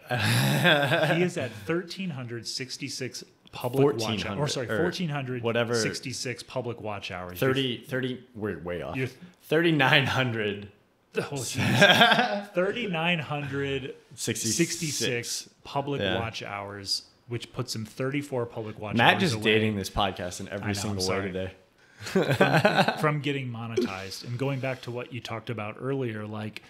[SPEAKER 5] He is at 1,366 public watch hours. Or sorry, 1,466 public watch hours.
[SPEAKER 4] 30, we're way off. 3,900.
[SPEAKER 5] Oh, 3,966 public watch hours, which puts him 34 public watch hours
[SPEAKER 4] Matt just
[SPEAKER 5] away.
[SPEAKER 4] dating this podcast in every single way today.
[SPEAKER 5] From getting monetized. And going back to what you talked about earlier, like,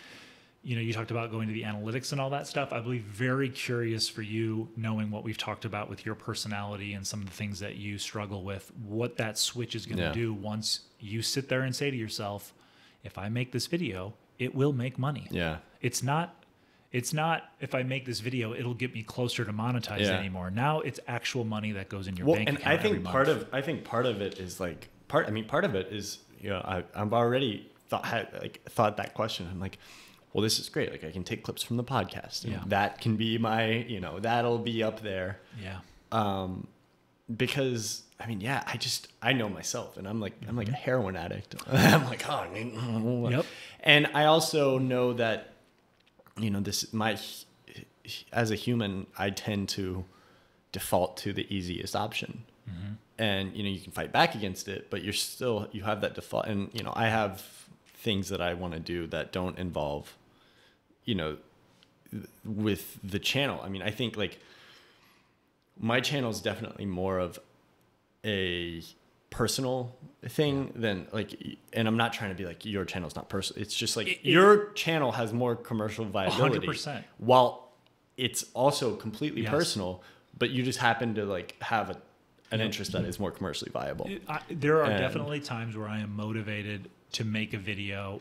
[SPEAKER 5] you know, you talked about going to the analytics and all that stuff. I believe very curious for you, knowing what we've talked about with your personality and some of the things that you struggle with, what that switch is going to do once you sit there and say to yourself, if I make this video, it will make money.
[SPEAKER 4] Yeah.
[SPEAKER 5] It's not if I make this video, it'll get me closer to monetize anymore. Now it's actual money that goes in your bank account.
[SPEAKER 4] And I think part of it is like part of it is, you know, I've already thought that question. I'm like, well, this is great. Like I can take clips from the podcast and that can be my, you know, that'll be up there.
[SPEAKER 5] Yeah.
[SPEAKER 4] Because I mean, I know myself and I'm like a heroin addict. I'm like, yep. And I also know that, you know, as a human, I tend to default to the easiest option. Mm-hmm. And, you know, you can fight back against it, but you have that default. And, you know, I have things that I want to do that don't involve, you know, with the channel. I mean, I think like my channel is definitely more of a personal thing than like, and I'm not trying to be like your channel's not personal. It's just like your channel has more commercial viability
[SPEAKER 5] 100%.
[SPEAKER 4] While it's also completely personal, but you just happen to like have an interest that is more commercially viable.
[SPEAKER 5] There are definitely times where I am motivated to make a video,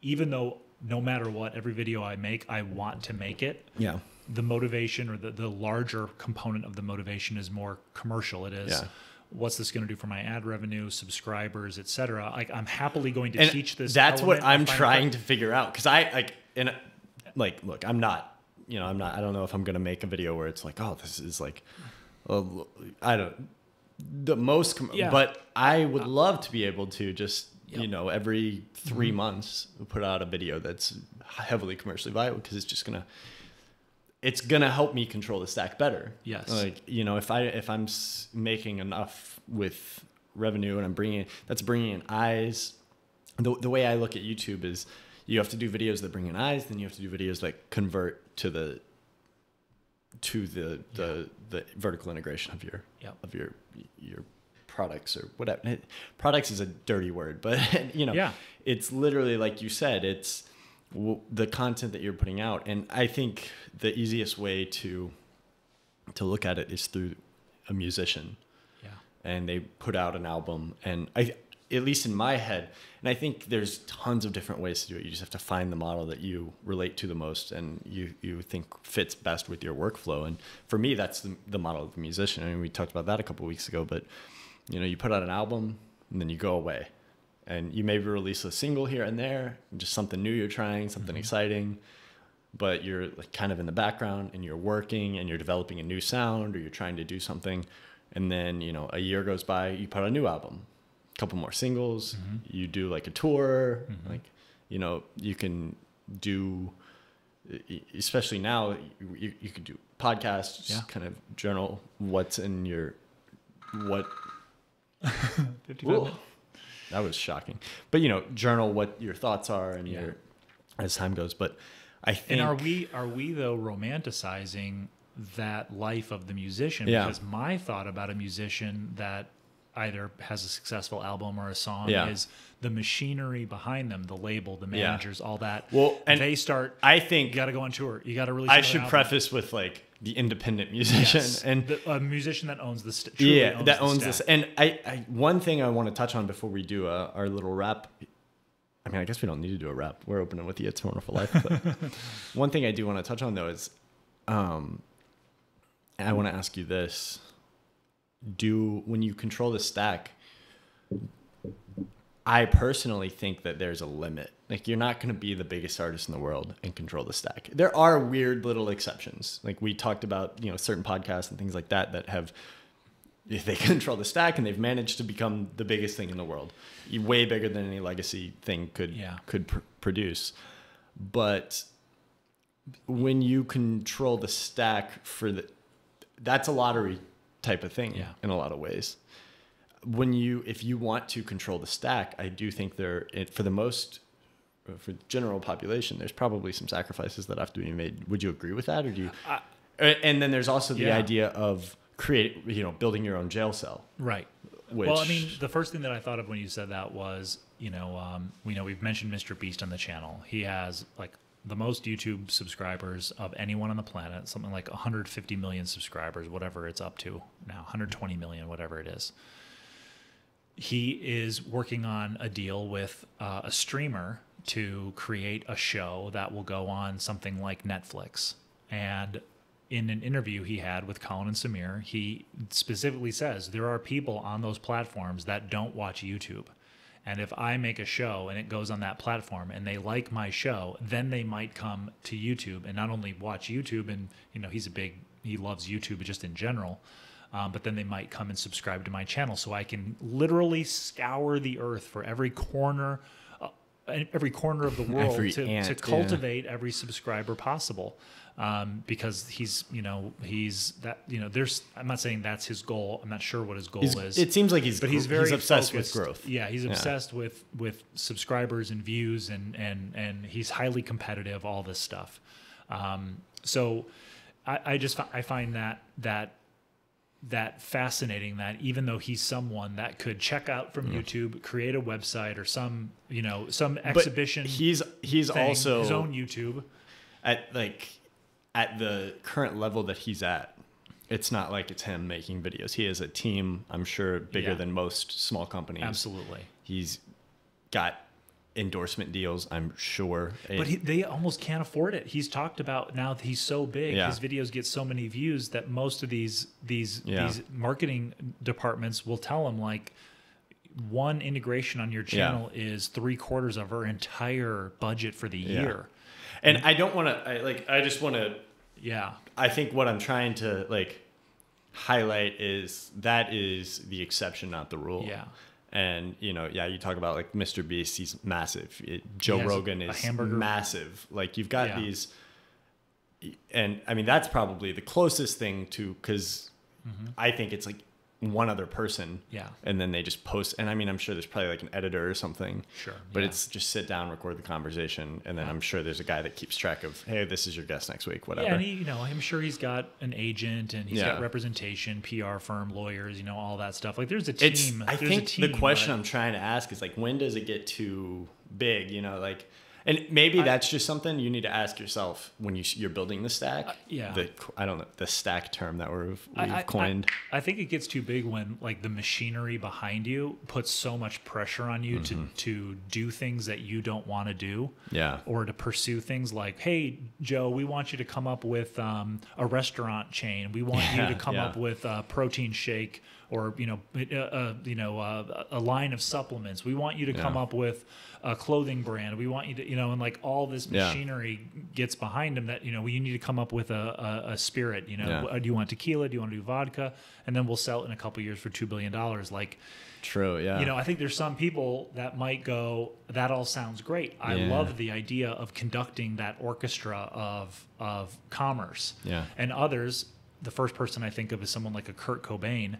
[SPEAKER 5] even though no matter what, every video I make, I want to make it. Yeah. The motivation or the larger component of the motivation is more commercial. It is, what's this going to do for my ad revenue, subscribers, etc. Like I'm happily going to teach this.
[SPEAKER 4] That's what I'm trying to figure out. Cause look, I'm not, you know, I don't know if I'm going to make a video where it's like, oh, this is like, but I would love to be able to just, you know, every 3 months put out a video that's heavily commercially viable because it's gonna help me control the stack better. Yes. Like, you know, if I'm making enough with revenue and I'm bringing in eyes, the way I look at YouTube is you have to do videos that bring in eyes, then you have to do videos that convert to the vertical integration of your products or whatever. Products is a dirty word, but you know, it's literally like you said, it's the content that you're putting out. And I think the easiest way to look at it is through a musician. Yeah. And they put out an album, and at least in my head, and I think there's tons of different ways to do it. You just have to find the model that you relate to the most and you think fits best with your workflow. And for me, that's the model of the musician. I mean, we talked about that a couple of weeks ago, but you know, you put out an album and then you go away and you maybe release a single here and there, just something new you're trying, something exciting, but you're like kind of in the background and you're working and you're developing a new sound or you're trying to do something. And then, you know, a year goes by, you put out a new album, a couple more singles, you do like a tour, like, you know, you can do, especially now, you could do podcasts, kind of journal what's in your, that was shocking. But you know, journal what your thoughts are and your as time goes. But I think,
[SPEAKER 5] and are we though romanticizing that life of the musician? Because my thought about a musician that either has a successful album or a song
[SPEAKER 4] Yeah.
[SPEAKER 5] is the machinery behind them, the label, the managers, all that.
[SPEAKER 4] Well, and
[SPEAKER 5] they start.
[SPEAKER 4] I think
[SPEAKER 5] You got to go on tour. You got to really.
[SPEAKER 4] I should preface with like the independent musician and
[SPEAKER 5] a musician that owns the
[SPEAKER 4] that owns this. And I one thing I want to touch on before we do our little wrap. I mean, I guess we don't need to do a wrap. We're opening with the It's a Wonderful Life. But one thing I do want to touch on though is, I want to ask you this: when you control the stack? I personally think that there's a limit. Like, you're not going to be the biggest artist in the world and control the stack. There are weird little exceptions. Like we talked about, certain podcasts and things like that have, if they control the stack and they've managed to become the biggest thing in the world, way bigger than any legacy thing could produce. But when you control the stack that's a lottery type of thing in a lot of ways. If you want to control the stack, I do think for the general population, there's probably some sacrifices that have to be made. Would you agree with that, or do you? And then there's also the idea of building your own jail cell.
[SPEAKER 5] Right. Well, I mean, the first thing that I thought of when you said that was, we've mentioned Mr. Beast on the channel. He has like the most YouTube subscribers of anyone on the planet, something like 150 million subscribers, whatever it's up to now, 120 million, whatever it is. He is working on a deal with a streamer to create a show that will go on something like Netflix. And in an interview he had with Colin and Samir, he specifically says there are people on those platforms that don't watch YouTube. And if I make a show and it goes on that platform and they like my show, then they might come to YouTube and not only watch YouTube, and he loves YouTube just in general, but then they might come and subscribe to my channel, so I can literally scour the earth for every corner of the world to cultivate every subscriber possible. Because I'm not saying that's his goal. I'm not sure what his goal is.
[SPEAKER 4] It seems like he's
[SPEAKER 5] very
[SPEAKER 4] obsessed
[SPEAKER 5] focused
[SPEAKER 4] with growth.
[SPEAKER 5] Yeah, he's obsessed with subscribers and views, and he's highly competitive, all this stuff. So I find that fascinating, that even though he's someone that could check out from YouTube, create a website or some exhibition,
[SPEAKER 4] but he's
[SPEAKER 5] thing,
[SPEAKER 4] also
[SPEAKER 5] his own YouTube
[SPEAKER 4] at the current level that he's at. It's not like it's him making videos. He has a team, I'm sure, bigger than most small companies.
[SPEAKER 5] Absolutely.
[SPEAKER 4] He's got endorsement deals, I'm sure.
[SPEAKER 5] But they almost can't afford it. He's talked about, now that he's so big, his videos get so many views that most of these marketing departments will tell him, like, one integration on your channel is 3/4 of our entire budget for the year.
[SPEAKER 4] And I don't want to, I just want to, I think what I'm trying to highlight is that is the exception, not the rule.
[SPEAKER 5] Yeah.
[SPEAKER 4] And, you talk about like Mr. Beast, he's massive. Joe Rogan is massive. Like, you've got these, and I mean, that's probably the closest thing to, because I think it's like one other person.
[SPEAKER 5] Yeah.
[SPEAKER 4] And then they just post, and I mean, I'm sure there's probably like an editor or something.
[SPEAKER 5] Sure.
[SPEAKER 4] But it's just sit down, record the conversation, and then I'm sure there's a guy that keeps track of, hey, this is your guest next week, whatever.
[SPEAKER 5] Yeah, and I'm sure he's got an agent, and he's got representation, PR firm, lawyers, all that stuff. Like, there's a team.
[SPEAKER 4] I think the question I'm trying to ask is, like, when does it get too big? And maybe that's just something you need to ask yourself when you're building the stack. I don't know, the stack term that we've coined.
[SPEAKER 5] I think it gets too big when, like, the machinery behind you puts so much pressure on you to do things that you don't want to do.
[SPEAKER 4] Yeah.
[SPEAKER 5] Or to pursue things like, hey, Joe, we want you to come up with a restaurant chain. We want you to come up with a protein shake, or a line of supplements. We want you to come up with a clothing brand. We want you to, and like all this machinery gets behind them that, you need to come up with a spirit, do you want tequila? Do you want to do vodka? And then we'll sell it in a couple of years for $2 billion. Like,
[SPEAKER 4] true. Yeah.
[SPEAKER 5] I think there's some people that might go, that all sounds great. I love the idea of conducting that orchestra of commerce.
[SPEAKER 4] Yeah.
[SPEAKER 5] And others, the first person I think of is someone like a Kurt Cobain,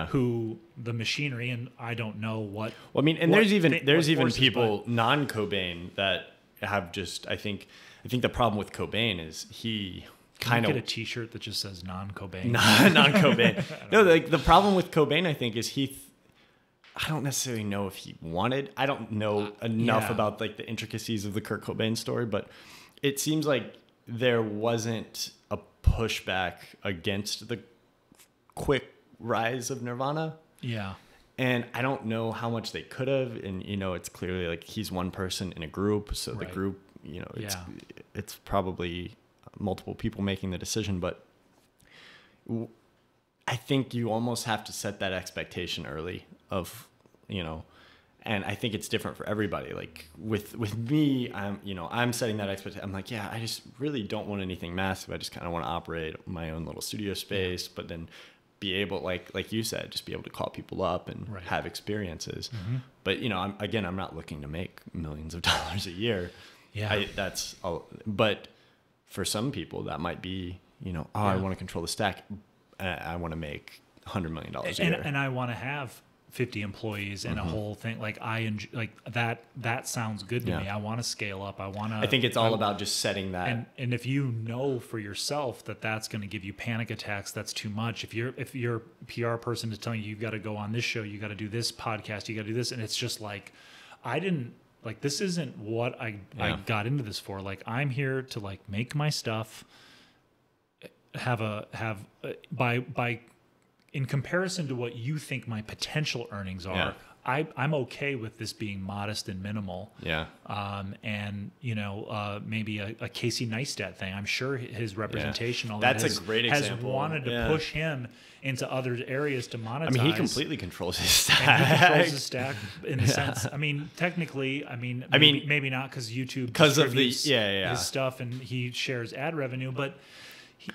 [SPEAKER 5] who the machinery, and I don't know what. Well,
[SPEAKER 4] I mean, and there's even people non-Cobain that have just, I think the problem with Cobain is he kind of
[SPEAKER 5] get a T-shirt that just says non-Cobain.
[SPEAKER 4] Non-Cobain. No, like the problem with Cobain, I think, is he I don't necessarily know if he wanted. I don't know enough about like the intricacies of the Kurt Cobain story, but it seems like there wasn't a pushback against the quick rise of Nirvana.
[SPEAKER 5] Yeah.
[SPEAKER 4] And I don't know how much they could have. And, you know, it's clearly like he's one person in a group. So the group, you know, it's probably multiple people making the decision. But I think you almost have to set that expectation early of, you know, and I think it's different for everybody. Like with me, I'm setting that expectation. I'm like, yeah, I just really don't want anything massive. I just kind of want to operate my own little studio space, but then be able, like you said, just be able to call people up and have experiences. Mm-hmm. But, you know, I'm not looking to make millions of dollars a year. Yeah. But for some people that might be, you know, I want to control the stack. I want to make $100 million a year.
[SPEAKER 5] And I want to have 50 employees and a whole thing. Like I enjoy, like that sounds good to me. I want to scale up. I think
[SPEAKER 4] it's all about just setting that.
[SPEAKER 5] And if you know for yourself that that's going to give you panic attacks, that's too much. If your PR person is telling you, you've got to go on this show, you got to do this podcast, you got to do this. And it's just like, this isn't what I got into this for. Like, I'm here to like make my stuff by in comparison to what you think my potential earnings are, I'm okay with this being modest and minimal.
[SPEAKER 4] Yeah.
[SPEAKER 5] And, you know, maybe a Casey Neistat thing. I'm sure his representation, all
[SPEAKER 4] that's
[SPEAKER 5] that
[SPEAKER 4] a great example.
[SPEAKER 5] Has wanted to push him into other areas to monetize.
[SPEAKER 4] I mean, he completely controls his stack.
[SPEAKER 5] And he controls his stack in the sense, I mean, technically, maybe not because YouTube distributes his stuff and he shares ad revenue, but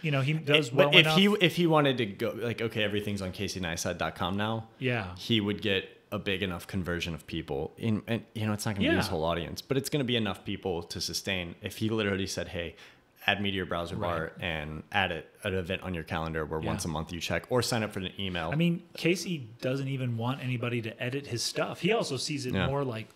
[SPEAKER 5] you know, he does well enough.
[SPEAKER 4] If he wanted to go, like, okay, everything's on CaseyNeistat.com now.
[SPEAKER 5] Yeah.
[SPEAKER 4] He would get a big enough conversion of people. And you know, it's not going to be his whole audience, but it's going to be enough people to sustain. If he literally said, hey, add me to your browser bar and add an event on your calendar where once a month you check, or sign up for an email.
[SPEAKER 5] I mean, Casey doesn't even want anybody to edit his stuff. He also sees it more like,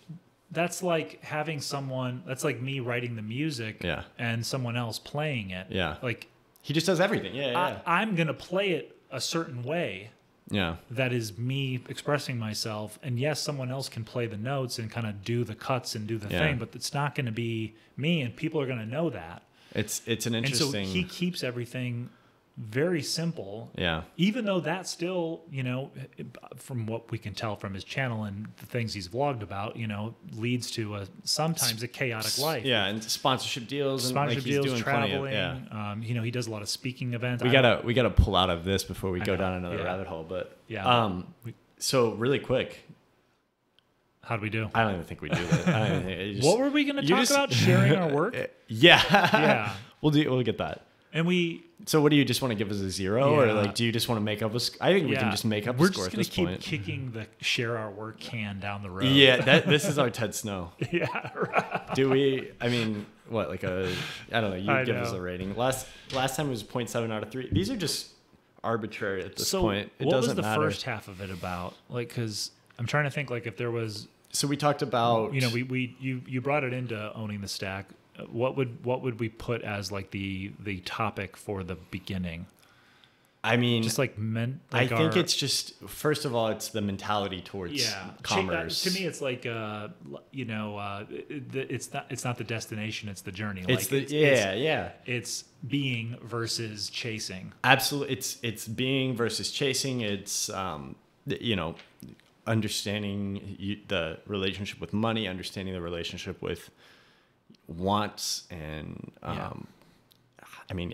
[SPEAKER 5] that's like having someone, that's like me writing the music and someone else playing it.
[SPEAKER 4] Yeah.
[SPEAKER 5] Like,
[SPEAKER 4] he just does everything.
[SPEAKER 5] I'm going to play it a certain way.
[SPEAKER 4] Yeah.
[SPEAKER 5] That is me expressing myself. And yes, someone else can play the notes and kind of do the cuts and do the thing, but it's not going to be me, and people are going to know that.
[SPEAKER 4] It's an interesting.
[SPEAKER 5] And so he keeps everything very simple.
[SPEAKER 4] Yeah.
[SPEAKER 5] Even though that still, you know, from what we can tell from his channel and the things he's vlogged about, you know, leads to sometimes a chaotic life.
[SPEAKER 4] Yeah, and sponsorship deals,
[SPEAKER 5] sponsorship deals,
[SPEAKER 4] doing
[SPEAKER 5] traveling. You know, he does a lot of speaking events.
[SPEAKER 4] We gotta pull out of this before we go down another rabbit hole. But so really quick.
[SPEAKER 5] How do we do?
[SPEAKER 4] I don't even think we do that.
[SPEAKER 5] What were we going to talk about? Sharing our work?
[SPEAKER 4] Yeah. We'll get that.
[SPEAKER 5] And
[SPEAKER 4] So what do you just want to give us a 0 or like do you just want to make up a I think we can just make up a score at this point.
[SPEAKER 5] We're just going to keep kicking the share our work can down the road.
[SPEAKER 4] Yeah, this is our Ted Snow.
[SPEAKER 5] Yeah, right.
[SPEAKER 4] Do we I mean, what, like I don't know, you give us a rating. Last time it was 0.7 out of 3. These are just arbitrary at this point. It doesn't matter.
[SPEAKER 5] What was the first half of it about? Like, cuz I'm trying to think like if there was
[SPEAKER 4] So we talked about,
[SPEAKER 5] you know, you brought it into owning the stack. What would we put as like the topic for the beginning?
[SPEAKER 4] I mean,
[SPEAKER 5] just like
[SPEAKER 4] I think it's just, first of all, it's the mentality towards commerce.
[SPEAKER 5] To me, it's like you know, it's not the destination, it's the journey. It's being versus chasing.
[SPEAKER 4] Absolutely, it's being versus chasing. It's you know, understanding the relationship with money, understanding the relationship with wants, and I mean,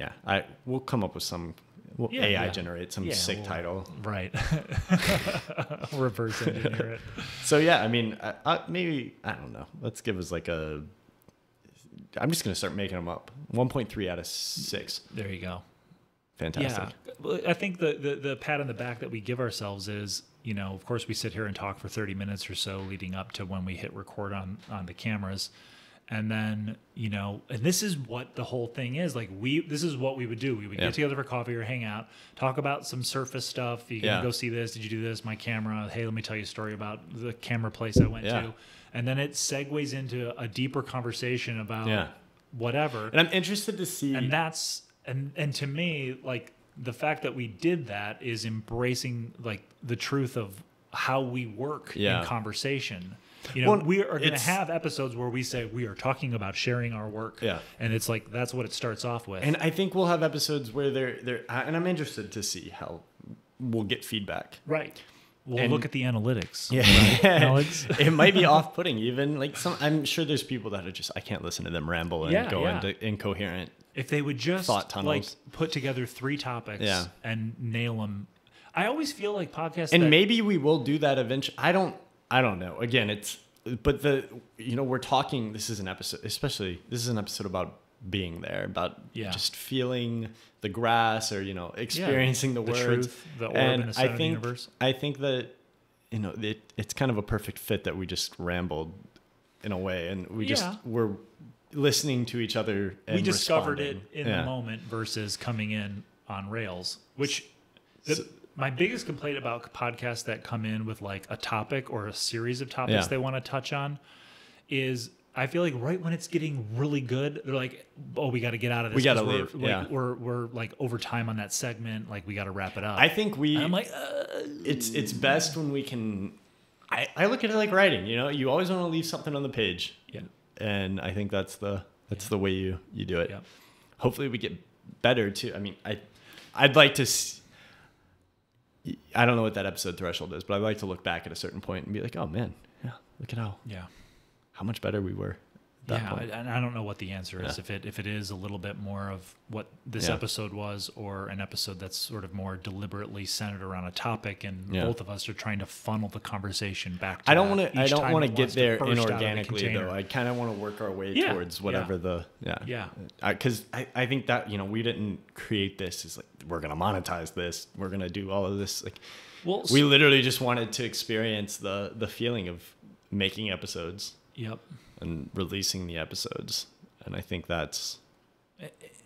[SPEAKER 4] we'll come up with some. AI generate some sick title,
[SPEAKER 5] right? Reverse engineer it.
[SPEAKER 4] So I mean, maybe I don't know. Let's give us like a. I'm just gonna start making them up. 1.3 out of 6.
[SPEAKER 5] There you go.
[SPEAKER 4] Fantastic.
[SPEAKER 5] Yeah, I think the pat on the back that we give ourselves is, you know, of course we sit here and talk for 30 minutes or so leading up to when we hit record on the cameras. And then, you know, and this is what the whole thing is. Like this is what we would do. We would get together for coffee or hang out, talk about some surface stuff. You can go see this. Did you do this? My camera. Hey, let me tell you a story about the camera place I went to. And then it segues into a deeper conversation about whatever.
[SPEAKER 4] And I'm interested to see.
[SPEAKER 5] And that's, and to me, like the fact that we did that is embracing like the truth of how we work in conversation. You know,
[SPEAKER 4] Well,
[SPEAKER 5] we are going to have episodes where we say we are talking about sharing our work.
[SPEAKER 4] Yeah.
[SPEAKER 5] And it's like, that's what it starts off with.
[SPEAKER 4] And I think we'll have episodes where they're and I'm interested to see how we'll get feedback.
[SPEAKER 5] Right. We'll look at the analytics.
[SPEAKER 4] Yeah.
[SPEAKER 5] Right, Alex?
[SPEAKER 4] It might be off-putting even. Like I'm sure there's people that are just, I can't listen to them ramble and go into incoherent.
[SPEAKER 5] If they would just
[SPEAKER 4] thought tunnels.
[SPEAKER 5] like put together 3 topics and nail them. I always feel like podcasts.
[SPEAKER 4] And maybe we will do that eventually. I don't know. Again, but we're talking, this is an episode, especially this is an episode about being there, about just feeling the grass or, experiencing the words.
[SPEAKER 5] Truth, the orb and the center of the universe.
[SPEAKER 4] I think that, it's kind of a perfect fit that we just rambled in a way, and we're listening to each other and
[SPEAKER 5] we discovered
[SPEAKER 4] responding.
[SPEAKER 5] it in the moment versus coming in on rails, which my biggest complaint about podcasts that come in with like a topic or a series of topics they want to touch on is I feel like right when it's getting really good, they're like, oh, we got to get out of this.
[SPEAKER 4] We got to leave.
[SPEAKER 5] We're like over time on that segment. Like we got to wrap it up.
[SPEAKER 4] I think
[SPEAKER 5] I'm like,
[SPEAKER 4] it's best when we can, I look at it like writing, you always want to leave something on the page.
[SPEAKER 5] Yeah.
[SPEAKER 4] And I think that's the way you do it.
[SPEAKER 5] Yeah.
[SPEAKER 4] Hopefully we get better too. I mean, I'd like to I don't know what that episode threshold is, but I'd like to look back at a certain point and be like, oh man, look at how much better we were.
[SPEAKER 5] And I don't know what the answer is. If it is a little bit more of what this episode was, or an episode that's sort of more deliberately centered around a topic, and both of us are trying to funnel the conversation back to
[SPEAKER 4] I don't want to get there
[SPEAKER 5] inorganically
[SPEAKER 4] though. I kind of want to work our way towards whatever because I think that we didn't create this as like we're gonna monetize this, we're gonna do all of this, like we literally just wanted to experience the feeling of making episodes.
[SPEAKER 5] Yep.
[SPEAKER 4] And releasing the episodes. And I think that's...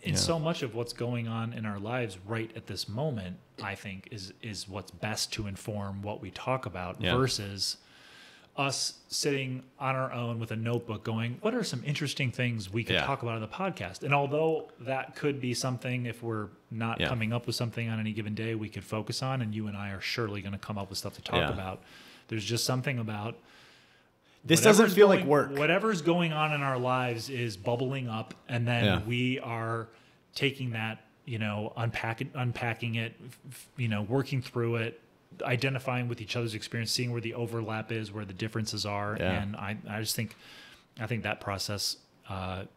[SPEAKER 5] And so much of what's going on in our lives right at this moment, I think, is what's best to inform what we talk about versus us sitting on our own with a notebook going, what are some interesting things we could talk about on the podcast? And although that could be something, if we're not coming up with something on any given day we could focus on, and you and I are surely going to come up with stuff to talk about, there's just something about...
[SPEAKER 4] This doesn't feel like work.
[SPEAKER 5] Whatever's going on in our lives is bubbling up, and then we are taking that, unpacking it, working through it, identifying with each other's experience, seeing where the overlap is, where the differences are. And I think that process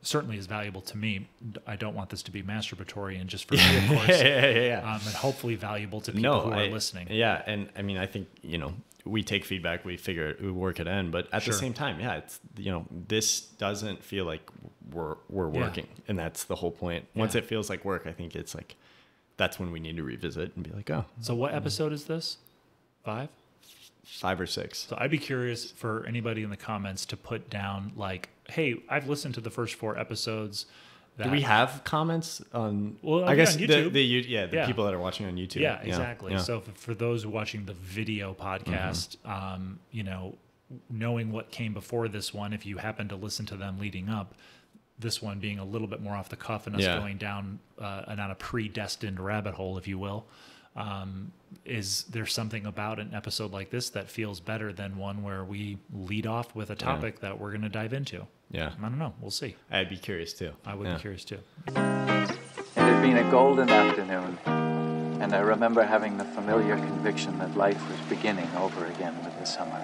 [SPEAKER 5] certainly is valuable to me. I don't want this to be masturbatory and just for me, of course. And hopefully valuable to people who are listening.
[SPEAKER 4] Yeah, and I mean, I think, we take feedback, we work it in, but at the same time, it's this doesn't feel like we're working, and that's the whole point. Once it feels like work, I think it's like that's when we need to revisit and be like, oh.
[SPEAKER 5] So what episode is this? 5?
[SPEAKER 4] 5 or 6.
[SPEAKER 5] So I'd be curious for anybody in the comments to put down like, hey, I've listened to the first 4 episodes.
[SPEAKER 4] Do we have comments on?
[SPEAKER 5] Well,
[SPEAKER 4] I guess
[SPEAKER 5] on YouTube.
[SPEAKER 4] the people that are watching on YouTube.
[SPEAKER 5] Yeah, exactly. Yeah. So for those watching the video podcast, knowing what came before this one, if you happen to listen to them leading up, this one being a little bit more off the cuff and us going down a predestined rabbit hole, if you will. Is there something about an episode like this that feels better than one where we lead off with a topic that we're going to dive into?
[SPEAKER 4] Yeah.
[SPEAKER 5] I don't know. We'll see.
[SPEAKER 4] I'd be curious too.
[SPEAKER 5] I would be curious too.
[SPEAKER 3] It had been a golden afternoon, and I remember having the familiar conviction that life was beginning over again with the summer.